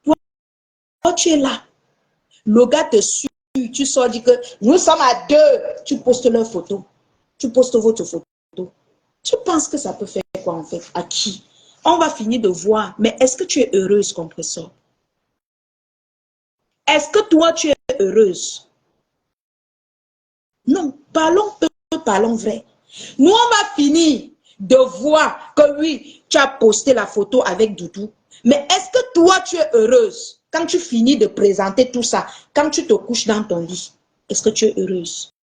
Toi, tu es là. Le gars te suit. Tu sors, dis que nous sommes à deux. Tu postes leur photo. Tu postes votre photo. Tu penses que ça peut faire quoi en fait? À qui? On va finir de voir, mais est-ce que tu es heureuse, compresseur? Est-ce que toi, tu es heureuse? Non, parlons vrai. Nous, on va finir de voir que oui, tu as posté la photo avec Doudou. Mais est-ce que toi, tu es heureuse? Quand tu finis de présenter tout ça, quand tu te couches dans ton lit, est-ce que tu es heureuse?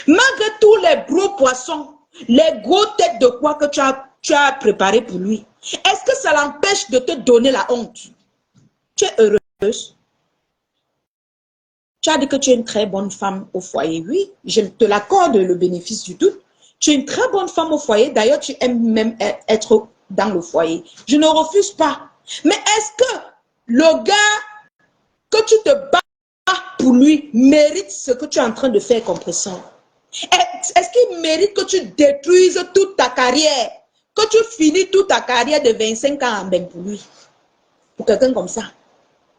Malgré tous les gros poissons, les gros têtes de quoi que tu as préparé pour lui, est-ce que ça l'empêche de te donner la honte? Tu es heureuse? Tu as dit que tu es une très bonne femme au foyer. Oui, je te l'accorde le bénéfice du doute. Tu es une très bonne femme au foyer. D'ailleurs, tu aimes même être dans le foyer. Je ne refuse pas. Mais est-ce que le gars que tu te bats pour lui mérite ce que tu es en train de faire comme pression? Est-ce qu'il mérite que tu détruises toute ta carrière? Que tu finis toute ta carrière de 25 ans en bain pour lui? Pour quelqu'un comme ça,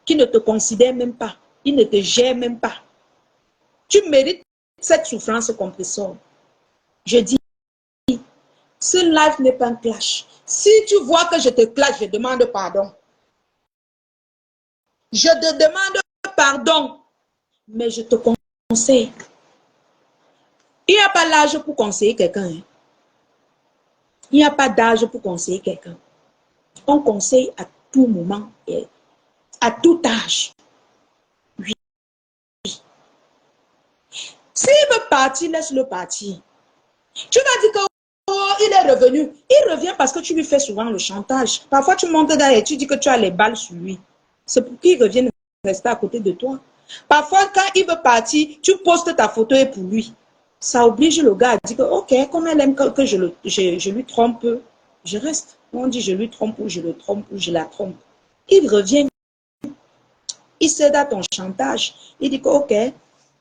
qui ne te considère même pas. Il ne te gère même pas. Tu mérites cette souffrance compresseur. Je dis, ce live n'est pas un clash. Si tu vois que je te clash, je demande pardon. Je te demande pardon. Mais je te conseille. Il n'y a pas l'âge pour conseiller quelqu'un. Hein. Il n'y a pas d'âge pour conseiller quelqu'un. On conseille à tout moment et à tout âge. Oui. S'il veut partir, laisse-le partir. Tu vas dire que oh, il est revenu. Il revient parce que tu lui fais souvent le chantage. Parfois, tu montes derrière et tu dis que tu as les balles sur lui. C'est pour qu'il revienne rester à côté de toi. Parfois, quand il veut partir, tu postes ta photo et pour lui. Ça oblige le gars à dire que, ok, comme elle aime que je lui trompe, je reste. On dit je lui trompe ou je le trompe ou je la trompe. Il revient. Il cède à ton chantage. Il dit que, ok,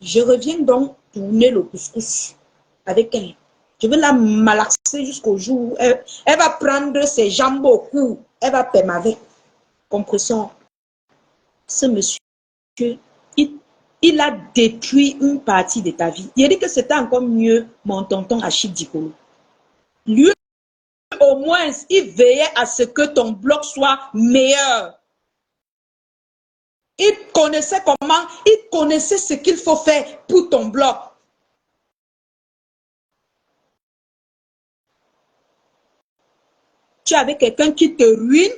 je reviens donc tourner le couscous avec elle. Je vais la malaxer jusqu'au jour où elle va prendre ses jambes au cou. Elle va permaver. Compression. Ce monsieur, il a détruit une partie de ta vie. Il a dit que c'était encore mieux mon tonton Achille Dikolo. Lui, au moins, il veillait à ce que ton bloc soit meilleur. Il connaissait comment, il connaissait ce qu'il faut faire pour ton bloc. Tu es avec quelqu'un qui te ruine,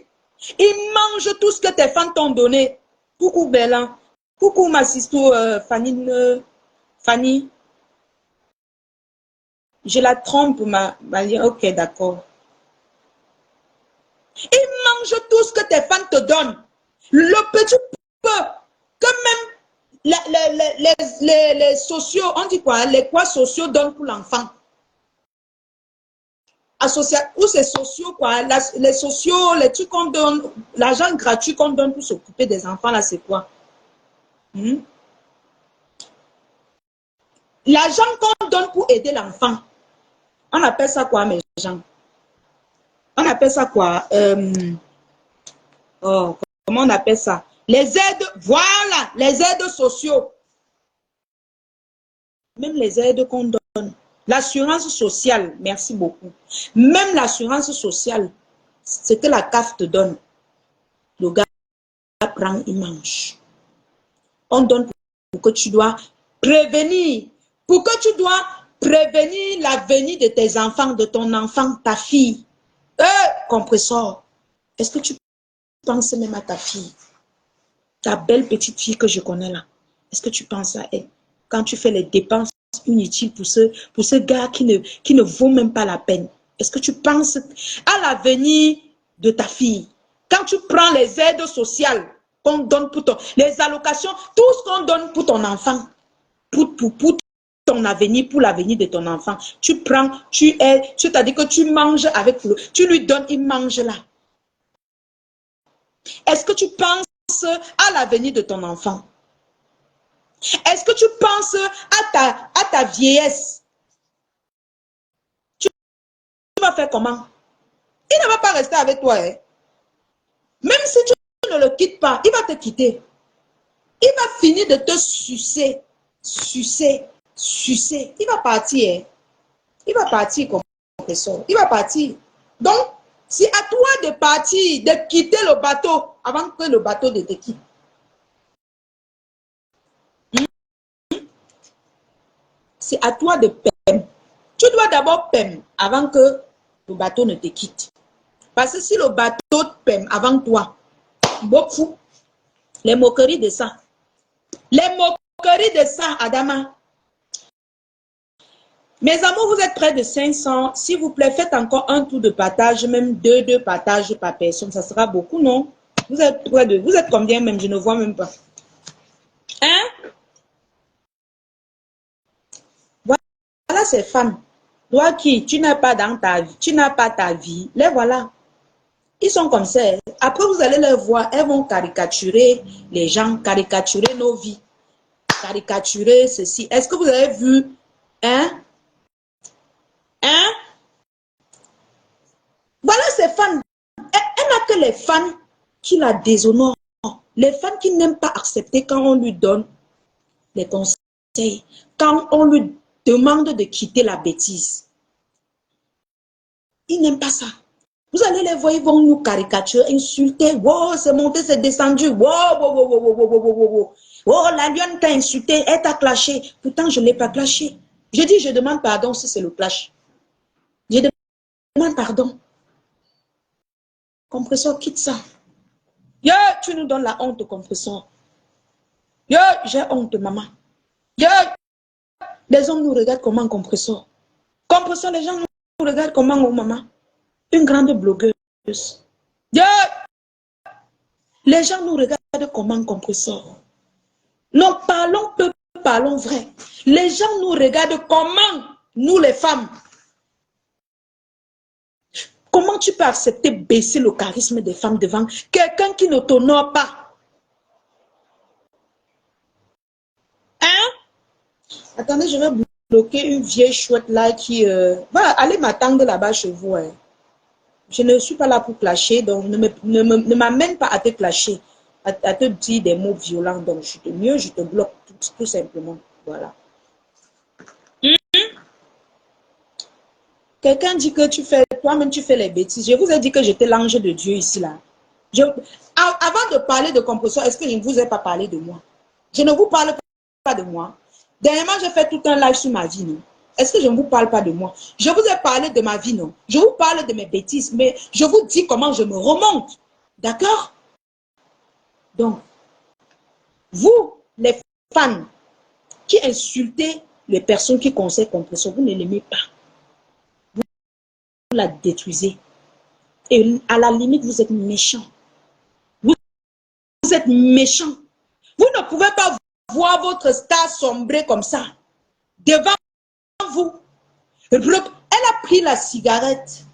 il mange tout ce que tes fans t'ont donné. Coucou Bella, coucou ma sister Fanny. Je la trompe, ok, d'accord. Il mange tout ce que tes fans te donnent. Le petit peu que même les sociaux, on dit quoi, les quoi sociaux donnent pour l'enfant. Ou c'est sociaux, quoi, les sociaux, les trucs qu'on donne, l'argent gratuit qu'on donne pour s'occuper des enfants, là, c'est quoi? L'argent qu'on donne pour aider l'enfant, on appelle ça quoi, mes gens? On appelle ça quoi? Oh, comment on appelle ça? Les aides, voilà, les aides sociaux. Même les aides qu'on donne. L'assurance sociale, merci beaucoup. Même l'assurance sociale, ce que la CAF te donne, le gars prend, il mange. On donne pour que tu dois prévenir, pour que tu dois prévenir l'avenir de tes enfants, de ton enfant, ta fille. Compresseur, est-ce que tu penses même à ta fille? Ta belle petite fille que je connais là. Est-ce que tu penses à elle? Quand tu fais les dépenses inutiles pour ce gars qui ne vaut même pas la peine. Est-ce que tu penses à l'avenir de ta fille? Quand tu prends les aides sociales qu'on donne pour les allocations, tout ce qu'on donne pour ton enfant, pour ton avenir, pour l'avenir de ton enfant, tu prends, tu t'as dit que tu manges avec lui, tu lui donnes, il mange là. Est-ce que tu penses à l'avenir de ton enfant? Est-ce que tu penses à ta vieillesse? Tu vas faire comment? Il ne va pas rester avec toi. Hein? Même si tu ne le quittes pas, il va te quitter. Il va finir de te sucer, sucer, sucer. Il va partir. Hein? Il va partir comme professeur. Il va partir. Donc, c'est à toi de partir, de quitter le bateau avant que le bateau ne te quitte. C'est à toi de payer. Tu dois d'abord payer avant que le bateau ne te quitte. Parce que si le bateau te paie avant toi, beaucoup, les moqueries de ça. Les moqueries de ça, Adama. Mes amours, vous êtes près de 500. S'il vous plaît, faites encore un tour de partage, même deux partages par personne. Ça sera beaucoup, non? Vous êtes près de... Vous êtes combien même? Je ne vois même pas. Hein? Voilà ces femmes. Toi qui, tu n'as pas dans ta vie, tu n'as pas ta vie. Les voilà. Ils sont comme ça. Après, vous allez les voir. Elles vont caricaturer les gens, caricaturer nos vies. Caricaturer ceci. Est-ce que vous avez vu? Hein? Hein? Voilà ces femmes. Elle n'a que les femmes qui la déshonorent. Les femmes qui n'aiment pas accepter quand on lui donne les conseils. Quand on lui demande de quitter la bêtise. Ils n'aiment pas ça. Vous allez les voir, ils vont nous caricaturer, insulter. Wow, c'est monté, c'est descendu. Wow, wow, wow, wow, wow, wow, wow, wow. Oh, la lionne t'a insulté, elle t'a clashé. Pourtant, je ne l'ai pas clashé. Je dis, je demande pardon si c'est le clash. Je demande pardon. Compresseur, quitte ça. Yo, tu nous donnes la honte, compresseur. Yo, j'ai honte, maman. Yo, les hommes nous regardent comme un compresseur. Compresseur, les gens nous regardent comme un maman. Une grande blogueuse. Yo, les gens nous regardent comme un compresseur. Nous parlons peu, parlons vrai. Les gens nous regardent comment, nous les femmes. Comment tu peux accepter baisser le charisme des femmes devant quelqu'un qui ne t'honore pas? Hein? Attendez, je vais bloquer une vieille chouette là qui va aller m'attendre là-bas chez vous. Hein. Je ne suis pas là pour clasher, donc ne m'amène pas à te clasher, à te dire des mots violents. Donc, mieux, je te bloque tout simplement. Voilà. Quelqu'un dit que toi-même tu fais les bêtises. Je vous ai dit que j'étais l'ange de Dieu ici, là. Avant de parler de compression, est-ce que je ne vous ai pas parlé de moi? Je ne vous parle pas de moi. Dernièrement, j'ai fait tout un live sur ma vie, non? Est-ce que je ne vous parle pas de moi? Je vous ai parlé de ma vie, non? Je vous parle de mes bêtises, mais je vous dis comment je me remonte. D'accord? Donc, vous, les fans qui insultez les personnes qui conseillent compression, vous ne l'aimez pas. Vous la détruisez. Et à la limite, vous êtes méchant. Vous êtes méchant. Vous ne pouvez pas voir votre star sombrer comme ça. Devant vous. Elle a pris la cigarette.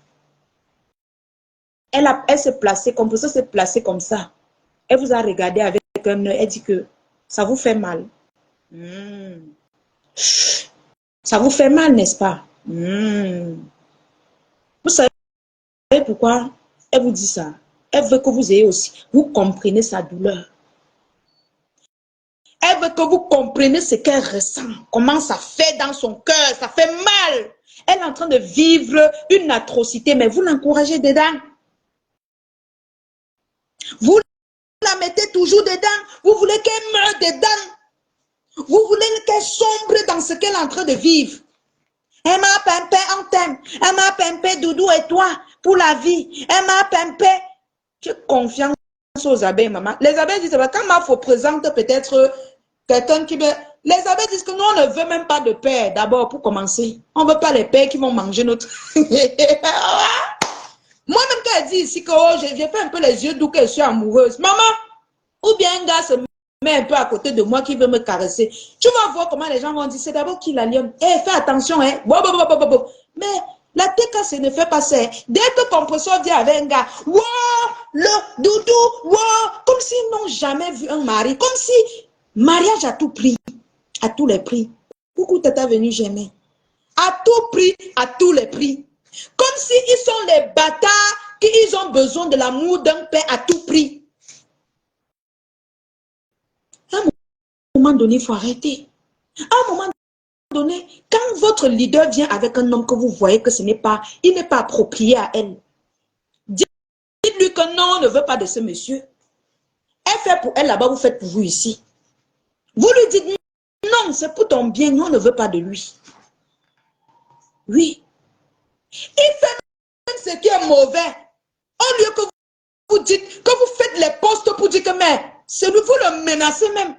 Elle s'est placée comme ça, s'est placée comme ça. Elle vous a regardé avec un œil. Elle dit que ça vous fait mal. Ça vous fait mal, n'est-ce pas? Vous savez pourquoi elle vous dit ça? Elle veut que vous ayez aussi, vous comprenez sa douleur. Elle veut que vous compreniez ce qu'elle ressent, comment ça fait dans son cœur, ça fait mal. Elle est en train de vivre une atrocité, mais vous l'encouragez dedans. Vous la mettez toujours dedans. Vous voulez qu'elle meure dedans. Vous voulez qu'elle sombre dans ce qu'elle est en train de vivre. Elle m'a pimpé, on t'aime. Elle m'a pimpé, Doudou et toi, pour la vie. Elle m'a pimpé. J'ai confiance aux abeilles, maman. Les abeilles disent, quand ma faut présente peut-être quelqu'un qui veut... Les abeilles disent que nous, on ne veut même pas de père, d'abord, pour commencer. On ne veut pas les pères qui vont manger notre... Moi-même, quand elle dit ici que oh, j'ai fait un peu les yeux doux, que je suis amoureuse. Maman, ou bien un gars se met un peu à côté de moi qui veut me caresser. Tu vas voir comment les gens vont dire, c'est d'abord qui la lionne. Eh, fais attention, hein. Mais la TK, ne fait pas ça. Dès que compression vient avec un gars, wow, le doudou, wow, comme s'ils n'ont jamais vu un mari. Comme si mariage à tout prix, à tous les prix. Coucou, tata venu jamais. À tout prix, à tous les prix. Comme s'ils sont les bâtards qui ils ont besoin de l'amour d'un père à tout prix. À un moment donné, il faut arrêter. À un moment donné, quand votre leader vient avec un homme que vous voyez que ce n'est pas, il n'est pas approprié à elle, que non, on ne veut pas de ce monsieur. Elle fait pour elle là-bas, vous faites pour vous ici. Vous lui dites non, c'est pour ton bien, nous on ne veut pas de lui. Oui. Il fait même ce qui est mauvais. Au lieu que vous dites, que vous faites les postes pour dire que mais c'est lui, vous le menacez même.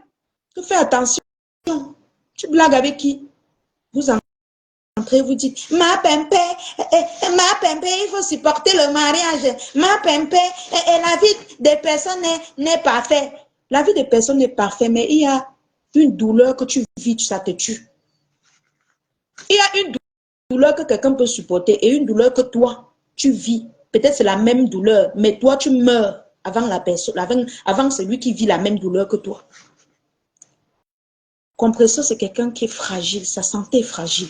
Fais attention. Tu blagues avec qui? Vous entrez, vous dites, ma pempe, il faut supporter le mariage. Ma pempe, la vie des personnes n'est pas faite. La vie des personnes n'est pas faite, mais il y a une douleur que tu vis, ça te tue. Il y a une douleur que quelqu'un peut supporter et une douleur que toi, tu vis. Peut-être c'est la même douleur, mais toi, tu meurs avant la personne, avant celui qui vit la même douleur que toi. Compresseur, c'est quelqu'un qui est fragile, sa santé est fragile.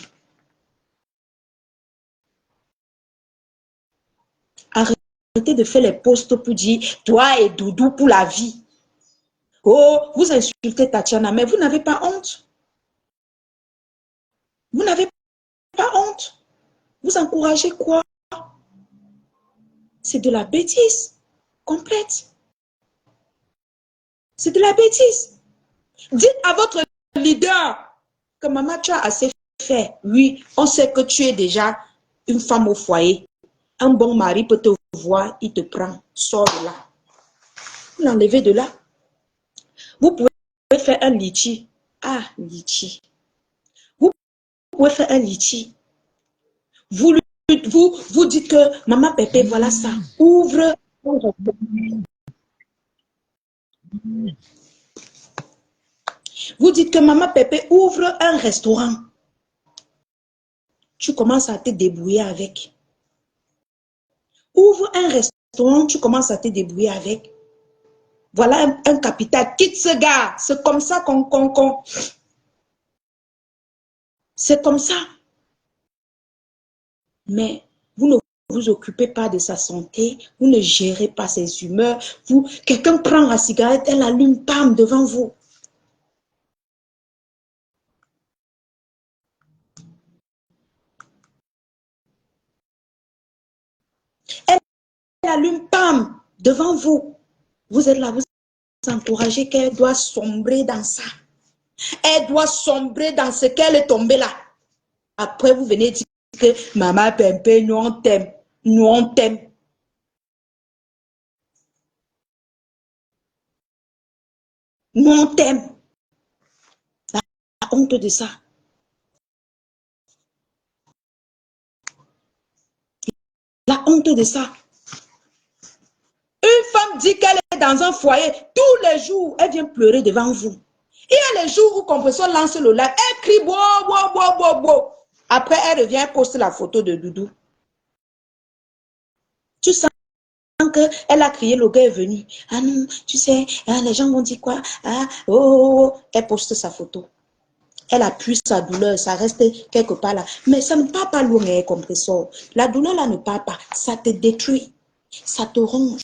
Arrêtez de faire les posts pour dire, toi et Doudou pour la vie. Oh, vous insultez Tatiana, mais vous n'avez pas honte. Vous n'avez pas honte. Vous encouragez quoi? C'est de la bêtise complète. C'est de la bêtise. Dites à votre leader que maman, tu as assez fait. Oui, on sait que tu es déjà une femme au foyer. Un bon mari peut te voir, il te prend. Sors de là. Vous l'enlevez de là. Vous pouvez faire un litchi. Ah, litchi. Vous pouvez faire un litchi. Vous dites que maman Pépé, voilà ça. Ouvre. Vous dites que maman Pépé ouvre un restaurant. Tu commences à te débrouiller avec. Ouvre un restaurant, tu commences à te débrouiller avec. Voilà un capital. Quitte ce gars. C'est comme ça qu'on... C'est comme ça. Mais vous ne vous occupez pas de sa santé. Vous ne gérez pas ses humeurs. Quelqu'un prend la cigarette, elle allume, pam, devant vous. Elle allume, pam, devant vous. Vous êtes là, vous encouragez qu'elle doit sombrer dans ça. Elle doit sombrer dans ce qu'elle est tombée là. Après, vous venez dire que maman Pempé, nous on t'aime. Nous on t'aime. Nous on t'aime. La honte de ça. La honte de ça. Une femme dit qu'elle est dans un foyer. Tous les jours, elle vient pleurer devant vous. Il y a les jours où Compresseur lance le live. Elle crie, bo, bo, bo, bo, bo. Après, elle revient, elle poste la photo de Doudou. Tu sens qu'elle a crié, le gars est venu. Ah non, tu sais, les gens vont dire quoi? Ah, oh, oh, oh. Elle poste sa photo. Elle appuie sa douleur, ça reste quelque part là. Mais ça ne part pas loin, Compresseur. La douleur là ne part pas. Ça te détruit. Ça te ronge.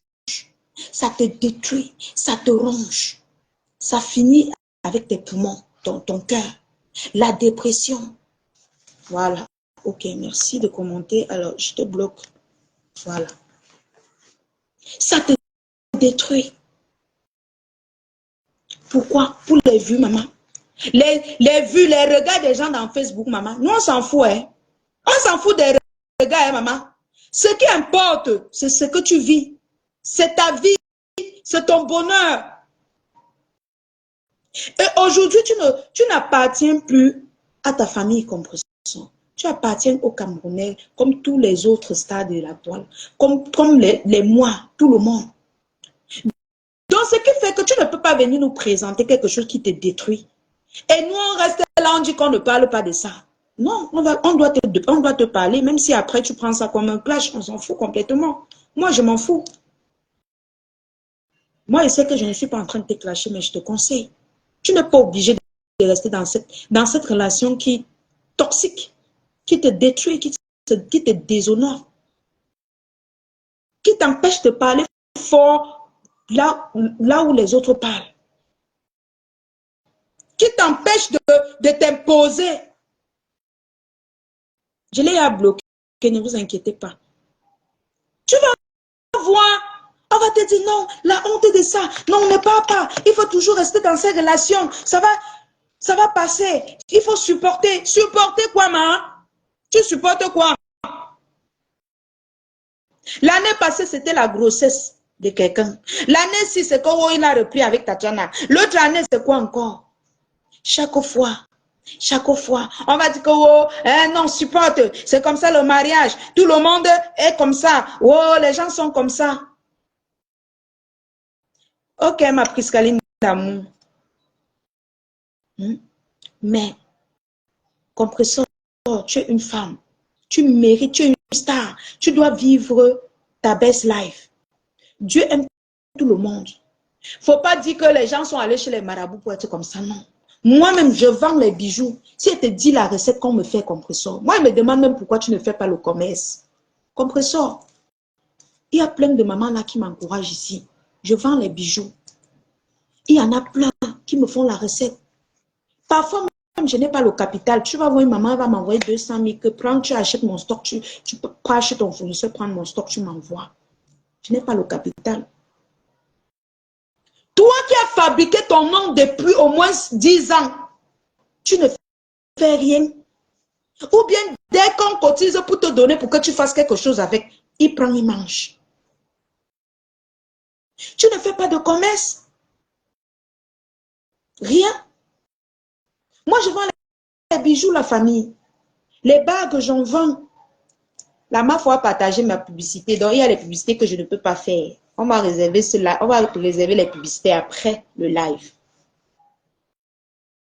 Ça te détruit. Ça te ronge. Ça finit avec tes poumons, ton cœur. La dépression. Voilà. Ok, merci de commenter. Alors, je te bloque. Voilà. Ça te détruit. Pourquoi? Pour les vues, maman. Les vues, les regards des gens dans Facebook, maman. Nous, on s'en fout, hein. On s'en fout des regards, hein, maman. Ce qui importe, c'est ce que tu vis. C'est ta vie. C'est ton bonheur. Et aujourd'hui, tu n'appartiens plus à ta famille Compresseur. Tu appartiens aux Camerounais comme tous les autres stars de la toile. Comme les mois, tout le monde. Donc, ce qui fait que tu ne peux pas venir nous présenter quelque chose qui te détruit. Et nous, on reste là, on dit qu'on ne parle pas de ça. Non, on doit te parler, même si après tu prends ça comme un clash, on s'en fout complètement. Moi, je m'en fous. Moi, je sais que je ne suis pas en train de te clasher, mais je te conseille. Tu n'es pas obligé de rester dans cette relation qui est toxique, qui te détruit, qui te déshonore, qui t'empêche de parler fort là où les autres parlent, qui t'empêche de t'imposer. Je l'ai à bloquer, ne vous inquiétez pas. Tu vas voir, On va te dire non, la honte de ça. Non, ne pars pas. Il faut toujours rester dans ces relations. Ça va passer. Il faut supporter. Supporter quoi, ma? Tu supportes quoi? L'année passée, c'était la grossesse de quelqu'un. L'année-ci, c'est quand il a repris avec Tatiana. L'autre année, c'est quoi encore? Chaque fois, on va dire que oh, non, supporte. C'est comme ça le mariage. Tout le monde est comme ça. Oh, les gens sont comme ça. Ok, ma priscaline d'amour. Mais, compresseur, tu es une femme. Tu mérites, tu es une star. Tu dois vivre ta best life. Dieu aime tout le monde. Faut pas dire que les gens sont allés chez les marabouts pour être comme ça, non. Moi-même, je vends les bijoux. Si elle te dit la recette qu'on me fait, compresseur, moi, elle me demande même pourquoi tu ne fais pas le commerce. Compresseur, il y a plein de mamans là qui m'encouragent ici. Je vends les bijoux. Il y en a plein qui me font la recette. Parfois, même, je n'ai pas le capital. Tu vas voir une maman, elle va m'envoyer 200 000, que prends, tu achètes mon stock, tu peux pas acheter ton fournisseur, prendre mon stock, tu m'envoies. Je n'ai pas le capital. Toi qui as fabriqué ton nom depuis au moins 10 ans, tu ne fais rien. Ou bien, dès qu'on cotise pour te donner, pour que tu fasses quelque chose avec, il prend, il mange. Tu ne fais pas de commerce. Rien. Moi, je vends les bijoux, la famille. Les bagues, j'en vends. La ma foi partager ma publicité. Donc, il y a les publicités que je ne peux pas faire. On va réserver cela. On va réserver les publicités après le live.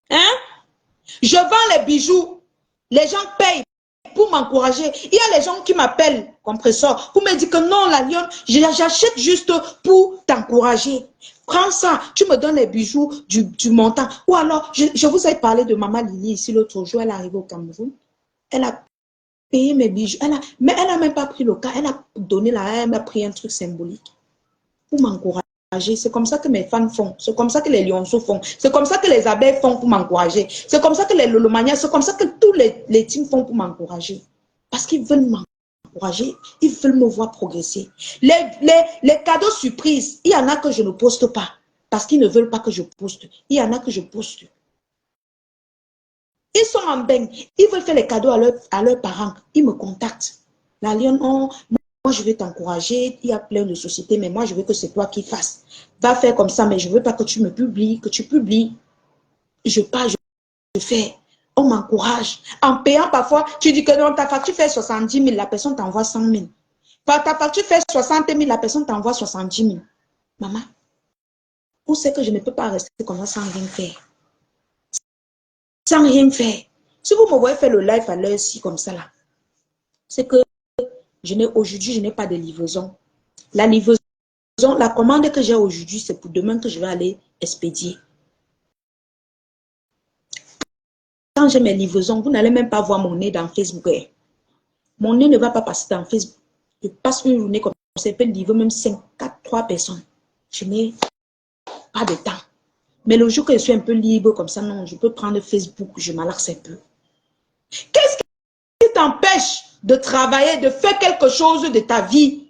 Hein? Je vends les bijoux. Les gens payent pour m'encourager. Il y a les gens qui m'appellent, compresseur, pour me dire que non, la lionne, j'achète juste pour t'encourager. Prends ça, tu me donnes les bijoux du montant. Ou alors, je vous ai parlé de Maman Lily ici l'autre jour, elle est arrivée au Cameroun. Elle a payé mes bijoux. Mais elle n'a même pas pris le cas. Elle a donné elle m'a pris un truc symbolique pour m'encourager. C'est comme ça que mes fans font. C'est comme ça que les lionceaux font. C'est comme ça que les abeilles font pour m'encourager. C'est comme ça que les lolomanias, c'est comme ça que tous les teams font pour m'encourager. Parce qu'ils veulent m'encourager. Ils veulent me voir progresser. Les cadeaux surprises, il y en a que je ne poste pas. Parce qu'ils ne veulent pas que je poste. Il y en a que je poste. Ils sont en bain. Ils veulent faire les cadeaux à leurs parents. Ils me contactent. La lionne, moi, je vais t'encourager. Il y a plein de sociétés, mais moi, je veux que c'est toi qui fasses. Va faire comme ça, mais je ne veux pas que tu me publies, que tu publies. Je pars, je fais. On m'encourage. En payant parfois, tu dis que non, ta facture fait 70 000, la personne t'envoie 100 000. Ta facture fait 60 000, la personne t'envoie 70 000. Maman, où c'est que je ne peux pas rester comme ça sans rien faire? Sans rien faire. Si vous me voyez faire le live à l'heure-ci comme ça là, c'est que aujourd'hui, je n'ai pas de livraison. La livraison, la commande que j'ai aujourd'hui, c'est pour demain que je vais aller expédier. Quand j'ai mes livraisons, vous n'allez même pas voir mon nez dans Facebook. Mon nez ne va pas passer dans Facebook. Je passe une journée comme ça, je peux livrer même 3 personnes. Je n'ai pas de temps. Mais le jour que je suis un peu libre comme ça, non, je peux prendre Facebook, je m'alarce un peu. Qu'est-ce qui t'empêche de travailler, de faire quelque chose de ta vie?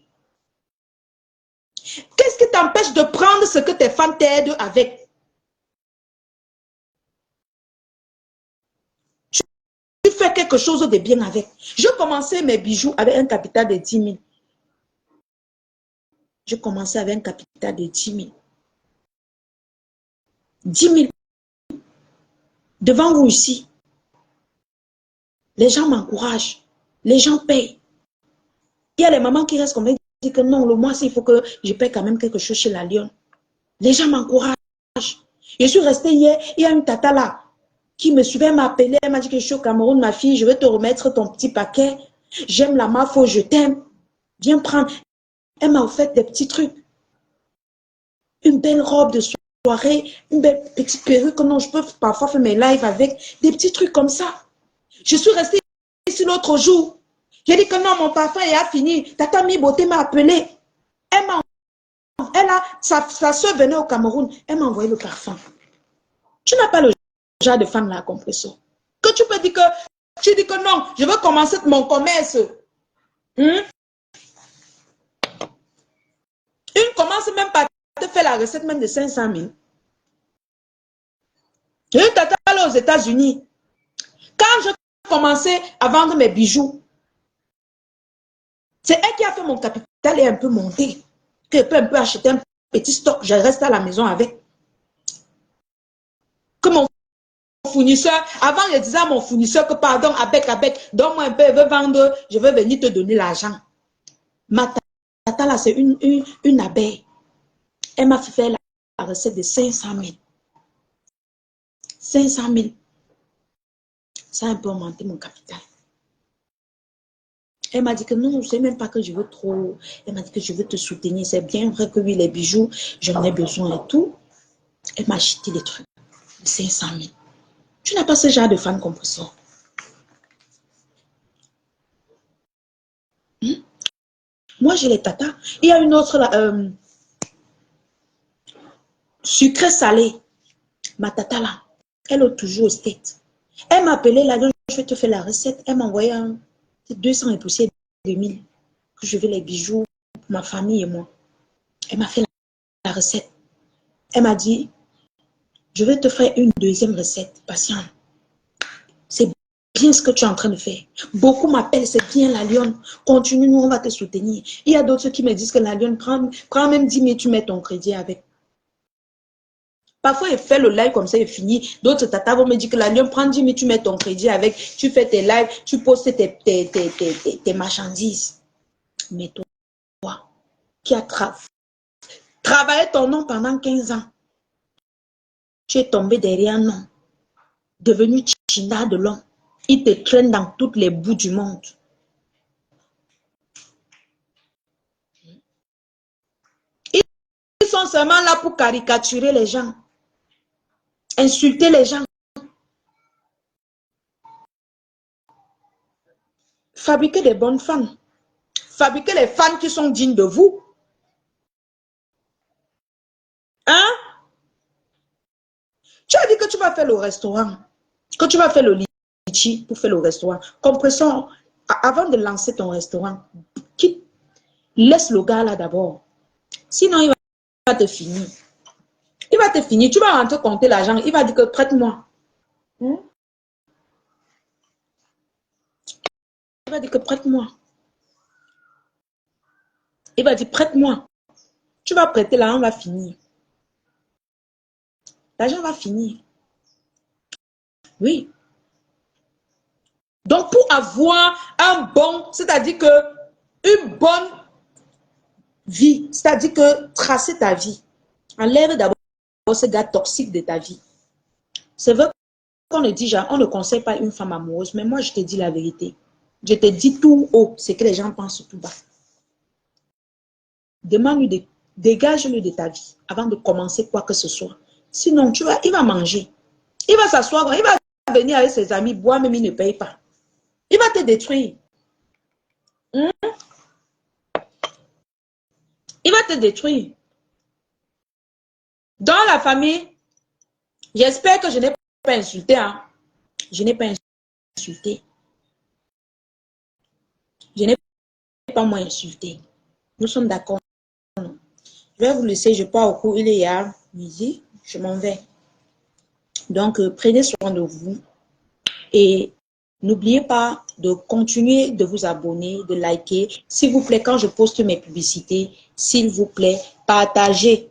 Qu'est-ce qui t'empêche de prendre ce que tes fans t'aident avec? Tu fais quelque chose de bien avec. Je commençais mes bijoux avec un capital de 10 000. Je commençais avec un capital de 10 000. 10 000. Devant vous ici. Les gens m'encouragent. Les gens payent. Il y a les mamans qui restent comme elles disent que non, le mois, il faut que je paye quand même quelque chose chez la lionne. Les gens m'encouragent. Je suis restée hier, il y a une tata là qui me suivait, m'a appelé, elle m'a dit que je suis au Cameroun, ma fille, je vais te remettre ton petit paquet. J'aime la mafo, je t'aime. Viens prendre. Elle m'a offert des petits trucs. Une belle robe de soirée, une belle petite perruque. Non, je peux parfois faire mes lives avec des petits trucs comme ça. Je suis restée ici l'autre jour. J'ai dit que non, mon parfum est fini. Tata Mi Beauté m'a appelé. Sa soeur venait au Cameroun. Elle m'a envoyé le parfum. Tu n'as pas le genre de femme là, compresseur. Que tu peux dire que, tu dis que non, je veux commencer mon commerce. Une commence même par te faire la recette même de 500 000. Une tata là aux États-Unis. Quand je commençais à vendre mes bijoux, c'est elle qui a fait mon capital et un peu monté. Que je peux un peu acheter un petit stock, je reste à la maison avec. Que mon fournisseur, avant je disais à mon fournisseur que pardon, avec, donne-moi un peu, je veux vendre, je veux venir te donner l'argent. Ma tata là, c'est une abeille. Elle m'a fait faire la recette de 500 000. 500 000. Ça a un peu augmenté mon capital. Elle m'a dit que non, je ne sais même pas que je veux trop. Elle m'a dit que je veux te soutenir. C'est bien vrai que oui, les bijoux, j'en ai besoin et tout. Elle m'a acheté des trucs de 500 000. Tu n'as pas ce genre de fan compresseur. Moi, j'ai les tatas. Il y a une autre là, sucré salé. Ma tata là, elle est toujours au state. Elle m'a appelé là, je vais te faire la recette. Elle m'a envoyé 200 et poussière 2000. Que je veux les bijoux pour ma famille et moi. Elle m'a fait la recette. Elle m'a dit, je vais te faire une deuxième recette. Patiente. C'est bien ce que tu es en train de faire. Beaucoup m'appellent, c'est bien la lionne. Continue, nous, on va te soutenir. Il y a d'autres qui me disent que la lionne, prend même 10 000, tu mets ton crédit avec. Parfois, il fait le live comme ça, il finit. D'autres tatas vont me dire que la lionne, prend 10 000, tu mets ton crédit avec. Tu fais tes lives, tu postes tes marchandises. Mais toi, qui as travaillé ton nom pendant 15 ans, tu es tombé derrière un nom, devenu China de l'homme. Il te traîne dans toutes les bouts du monde. Ils sont seulement là pour caricaturer les gens, insulter les gens. Fabriquez des bonnes fans. Fabriquez les fans qui sont dignes de vous. Hein? Tu as dit que tu vas faire le restaurant, que tu vas faire le litchi pour faire le restaurant. Compressons, avant de lancer ton restaurant, laisse le gars là d'abord. Sinon, il va te finir. Il va te finir. Tu vas rentrer compter l'argent. Il va dire que prête-moi. Il va dire que prête-moi. Il va dire prête-moi. Tu vas prêter, l'argent va finir. L'argent va finir. Oui. Donc, pour avoir un bon, c'est-à-dire que une bonne vie, c'est-à-dire que tracer ta vie, enlève d'abord ce gars toxique de ta vie. C'est vrai qu'on ne dit jamais, on ne conseille pas une femme amoureuse, mais moi, je te dis la vérité. Je te dis tout haut, c'est que les gens pensent tout bas. Demande-lui, dégage-le de ta vie avant de commencer quoi que ce soit. Sinon, il va manger. Il va s'asseoir, il va venir avec ses amis, boire, même il ne paye pas. Il va te détruire. Il va te détruire. Dans la famille, j'espère que je n'ai pas insulté. Hein? Je n'ai pas insulté. Je n'ai pas moins insulté. Nous sommes d'accord. Je vais vous laisser, je pars au cours, il est à midi, je m'en vais. Donc, prenez soin de vous et n'oubliez pas de continuer de vous abonner, de liker. S'il vous plaît, quand je poste mes publicités, s'il vous plaît, partagez.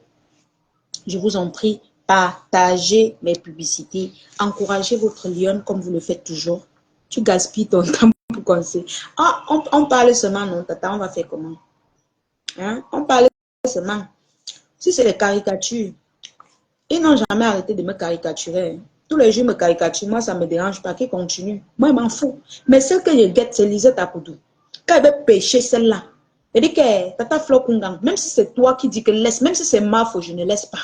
Je vous en prie, partagez mes publicités. Encouragez votre lionne comme vous le faites toujours. Tu gaspilles ton temps pour conseiller. Ah, on parle seulement, non, tata, on va faire comment? Hein? On parle seulement. Si c'est les caricatures, ils n'ont jamais arrêté de me caricaturer. Tous les jours, ils me caricaturent. Moi, ça ne me dérange pas. Qu'ils continuent. Moi, je m'en fous. Mais celle que je guette, c'est Lisette Akoudou. Quand elle veut pêcher celle-là, elle dit que Tata Flo Kungang, même si c'est toi qui dis que laisse, même si c'est ma faute, je ne laisse pas.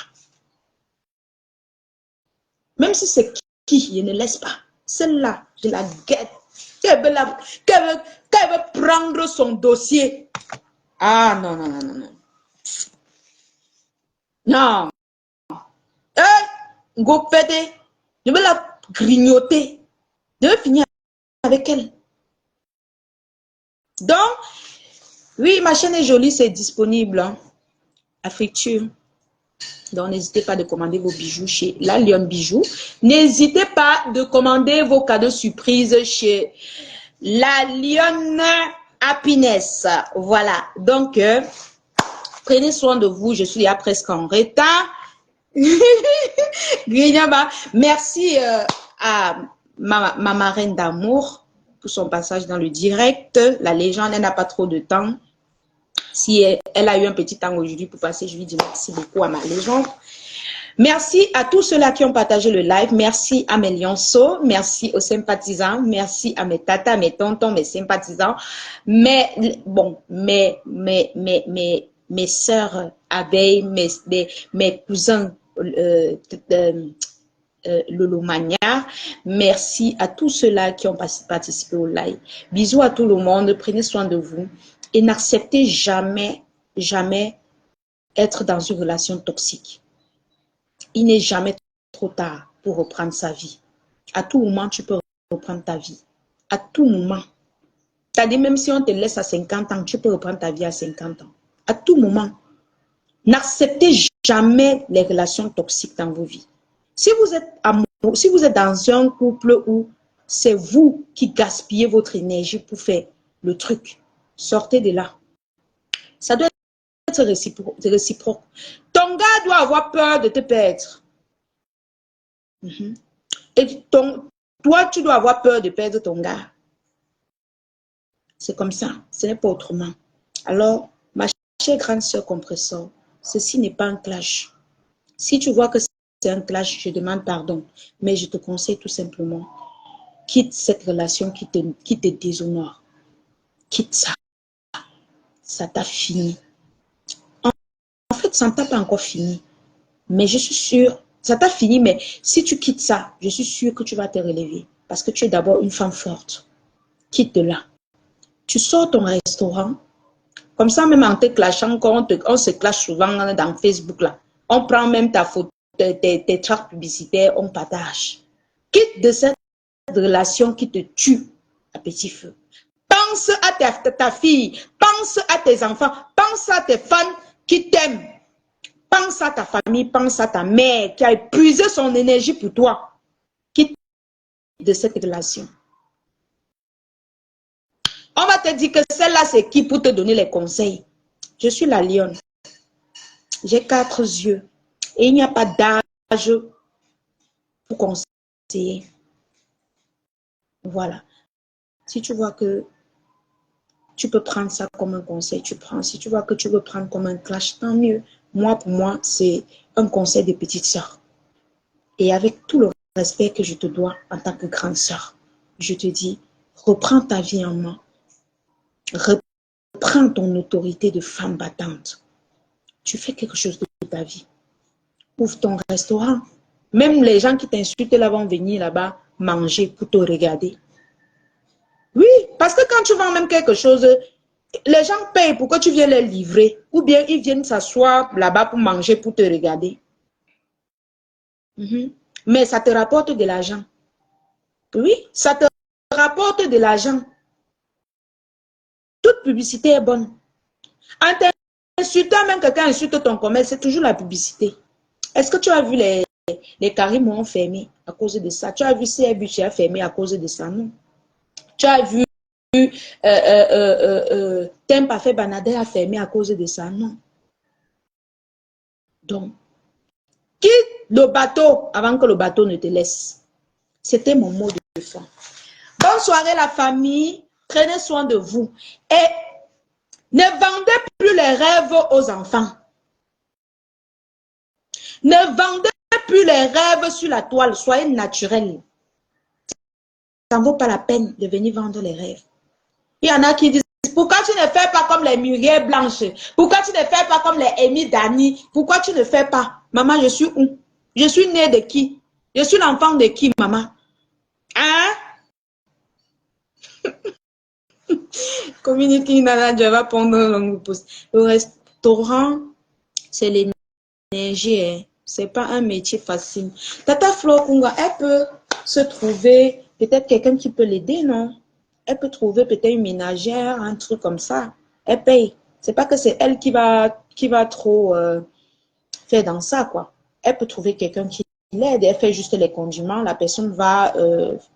Même si c'est qui, je ne laisse pas. Celle-là, je la guette. Quand elle veut prendre son dossier. Ah, non, non, non, non, non. Non. Go pété. Je vais la grignoter. Je vais finir avec elle. Donc, oui, ma chaîne est jolie, c'est disponible. Hein. friture. Donc, n'hésitez pas de commander vos bijoux chez La Lionne Bijoux. N'hésitez pas de commander vos cadeaux surprises chez La Lionne Happiness. Voilà. Donc, prenez soin de vous. Je suis là presque en retard. Merci à ma marraine d'amour pour son passage dans le direct. La légende, elle n'a pas trop de temps. Si elle a eu un petit temps aujourd'hui pour passer, je lui dis merci beaucoup à ma légende. Merci à tous ceux-là qui ont partagé le live. Merci à mes lionceaux. Merci aux sympathisants. Merci à mes tatas, mes tontons, mes sympathisants. Mais, bon, mes sœurs abeilles, mes cousins Lolo Magnard. Merci à tous ceux-là qui ont participé au live. Bisous à tout le monde. Prenez soin de vous. Et n'acceptez jamais, jamais être dans une relation toxique. Il n'est jamais trop tard pour reprendre sa vie. À tout moment, tu peux reprendre ta vie. À tout moment. C'est-à-dire, même si on te laisse à 50 ans, tu peux reprendre ta vie à 50 ans. À tout moment. N'acceptez jamais les relations toxiques dans vos vies. Si vous êtes amoureux, si vous êtes dans un couple où c'est vous qui gaspillez votre énergie pour faire le truc, sortez de là. Ça doit être réciproque. Ton gars doit avoir peur de te perdre. Et toi, tu dois avoir peur de perdre ton gars. C'est comme ça. Ce n'est pas autrement. Alors, ma chère grande sœur compresseur, ceci n'est pas un clash. Si tu vois que c'est un clash, je demande pardon. Mais je te conseille tout simplement, quitte cette relation qui te déshonore. Quitte ça. Ça t'a fini. En fait, ça ne t'a pas encore fini. Mais je suis sûre, ça t'a fini, mais si tu quittes ça, je suis sûre que tu vas te relever. Parce que tu es d'abord une femme forte. Quitte de là. Tu sors ton restaurant. Comme ça, même en te clashant, on se clash souvent dans Facebook là. On prend même ta photo, tes tracts publicitaires, on partage. Quitte de cette relation qui te tue à petit feu. Pense à ta fille, pense à tes enfants, pense à tes fans qui t'aiment. Pense à ta famille, pense à ta mère qui a épuisé son énergie pour toi. Quitte de cette relation. On va te dire que celle-là, c'est qui pour te donner les conseils? Je suis la lionne. J'ai 4 yeux. Et il n'y a pas d'âge pour conseiller. Voilà. Si tu vois que tu peux prendre ça comme un conseil, tu prends. Si tu vois que tu veux prendre comme un clash, tant mieux. Moi, pour moi, c'est un conseil de petite sœur. Et avec tout le respect que je te dois en tant que grande sœur, je te dis, reprends ta vie en main. Reprends ton autorité de femme battante. Tu fais quelque chose de ta vie. Ouvre ton restaurant. Même les gens qui t'insultent là vont venir là-bas manger pour te regarder. Oui, parce que quand tu vends même quelque chose, les gens payent pour que tu viennes les livrer. Ou bien ils viennent s'asseoir là-bas pour manger, pour te regarder. Mais ça te rapporte de l'argent. Oui, ça te rapporte de l'argent. Toute publicité est bonne. En t'insultant, même quelqu'un insulte ton commerce, c'est toujours la publicité. Est-ce que tu as vu les Karim ont fermé à cause de ça? Tu as vu CRB qui a fermé à cause de ça? Non. Tu as vu Tempa fait Banadé a fermé à cause de ça? Non. Donc, quitte le bateau avant que le bateau ne te laisse. C'était mon mot de fin. Bonne soirée la famille. Prenez soin de vous. Et ne vendez plus les rêves aux enfants. Ne vendez plus les rêves sur la toile. Soyez naturels. Ça ne vaut pas la peine de venir vendre les rêves. Il y en a qui disent, pourquoi tu ne fais pas comme les Muriel Blanche? Pourquoi tu ne fais pas comme les Amy Dani? Pourquoi tu ne fais pas? Maman, je suis où? Je suis née de qui? Je suis l'enfant de qui, maman? Hein? Communiquer, Nana, je vais prendre un longue pause. Le restaurant, c'est l'énergie, hein. C'est pas un métier facile. Tata Flo Kunga, elle peut se trouver, peut-être quelqu'un qui peut l'aider, non? Elle peut trouver peut-être une ménagère, un truc comme ça. Elle paye. C'est pas que c'est elle qui va trop faire dans ça, quoi. Elle peut trouver quelqu'un qui l'aide, elle fait juste les condiments, la personne va,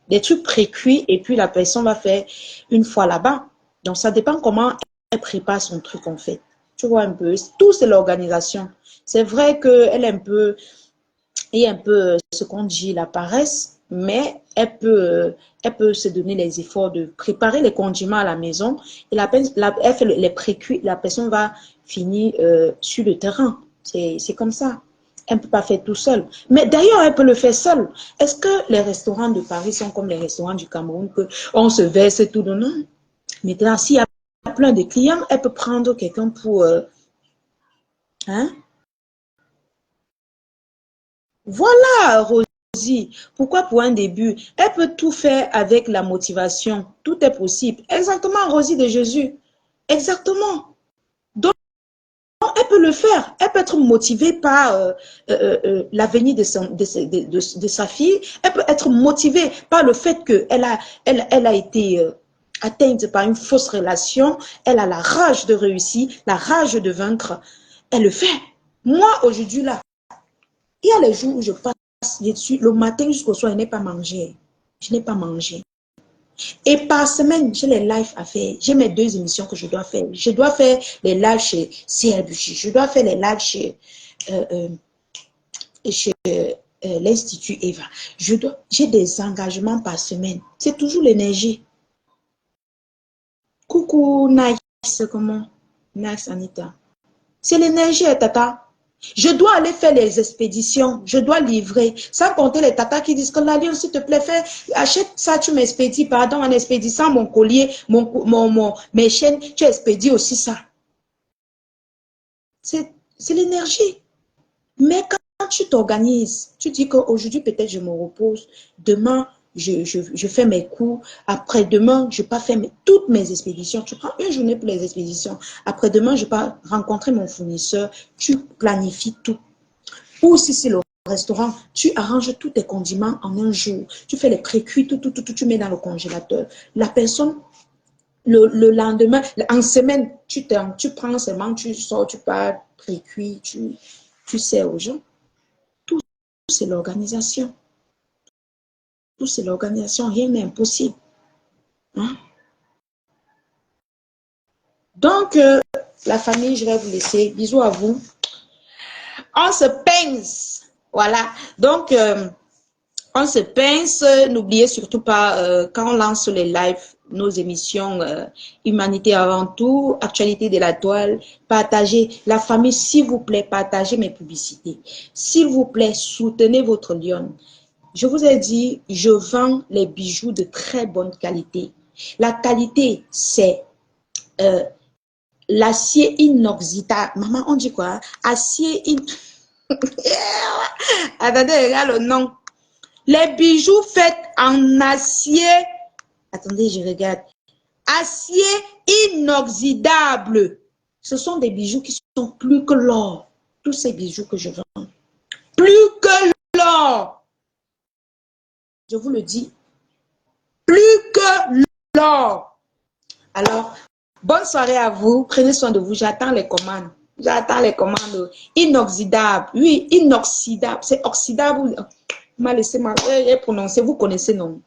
des trucs pré-cuits, et puis la personne va faire une fois là-bas. Donc, ça dépend comment elle prépare son truc, en fait. Tu vois un peu, tout c'est l'organisation. C'est vrai qu'elle est un peu, et un peu ce qu'on dit la paresse, mais elle peut se donner les efforts de préparer les condiments à la maison et elle fait les pré-cuits, la personne va finir sur le terrain. C'est comme ça. Elle ne peut pas faire tout seul. Mais d'ailleurs, elle peut le faire seule. Est-ce que les restaurants de Paris sont comme les restaurants du Cameroun, que on se verse tout? Non. Maintenant, s'il y a plein de clients, elle peut prendre quelqu'un pour... hein? Voilà, Rosie. Pourquoi pour un début? Elle peut tout faire avec la motivation. Tout est possible. Exactement, Rosie de Jésus. Exactement. Donc, elle peut le faire. Elle peut être motivée par l'avenir de sa fille. Elle peut être motivée par le fait elle a été atteinte par une fausse relation. Elle a la rage de réussir, la rage de vaincre. Elle le fait. Moi, aujourd'hui, là, il y a les jours où je passe dessus, le matin jusqu'au soir, je n'ai pas mangé. Je n'ai pas mangé. Et par semaine, j'ai les lives à faire. J'ai mes 2 émissions que je dois faire. Je dois faire les lives chez CLBJ. Je dois faire les lives chez l'Institut Eva. J'ai des engagements par semaine. C'est toujours l'énergie. Coucou, nice, comment? Nice, Anita. C'est l'énergie, tata. Je dois aller faire les expéditions, je dois livrer. Sans compter les tatas qui disent que la Lyon, s'il te plaît, achète ça, tu m'expédies, pardon, en expédiant mon collier, mes chaînes, tu expédies aussi ça. C'est l'énergie. Mais quand tu t'organises, tu dis qu'aujourd'hui, peut-être je me repose, demain, je fais mes cours, après-demain, je pars faire toutes mes expéditions. Tu prends une journée pour les expéditions. Après-demain, je pars rencontrer mon fournisseur. Tu planifies tout. Ou si c'est le restaurant, tu arranges tous tes condiments en un jour. Tu fais les pré-cuits, tout, tu mets dans le congélateur. La personne, le lendemain, en semaine, tu prends seulement, tu sors, tu pars pré-cuit, tu sers aux gens. Tout, c'est l'organisation. Tout, c'est l'organisation. Rien n'est impossible. Hein? Donc, la famille, je vais vous laisser. Bisous à vous. On se pince. Voilà. Donc, on se pince. N'oubliez surtout pas, quand on lance les lives, nos émissions Humanité avant tout, Actualité de la toile, partagez. La famille, s'il vous plaît, partagez mes publicités. S'il vous plaît, soutenez votre lionne. Je vous ai dit, je vends les bijoux de très bonne qualité. La qualité, c'est l'acier inoxydable. Maman, on dit quoi? Acier Attendez, regarde le nom. Les bijoux faits en acier. Attendez, je regarde. Acier inoxydable. Ce sont des bijoux qui sont plus que l'or. Tous ces bijoux que je vends. Plus que l'or. Je vous le dis. Plus que l'or. Alors, bonne soirée à vous. Prenez soin de vous. J'attends les commandes. J'attends les commandes. Inoxydable. Oui, inoxydable. C'est oxydable. M'a laissé prononcer. Vous connaissez, non?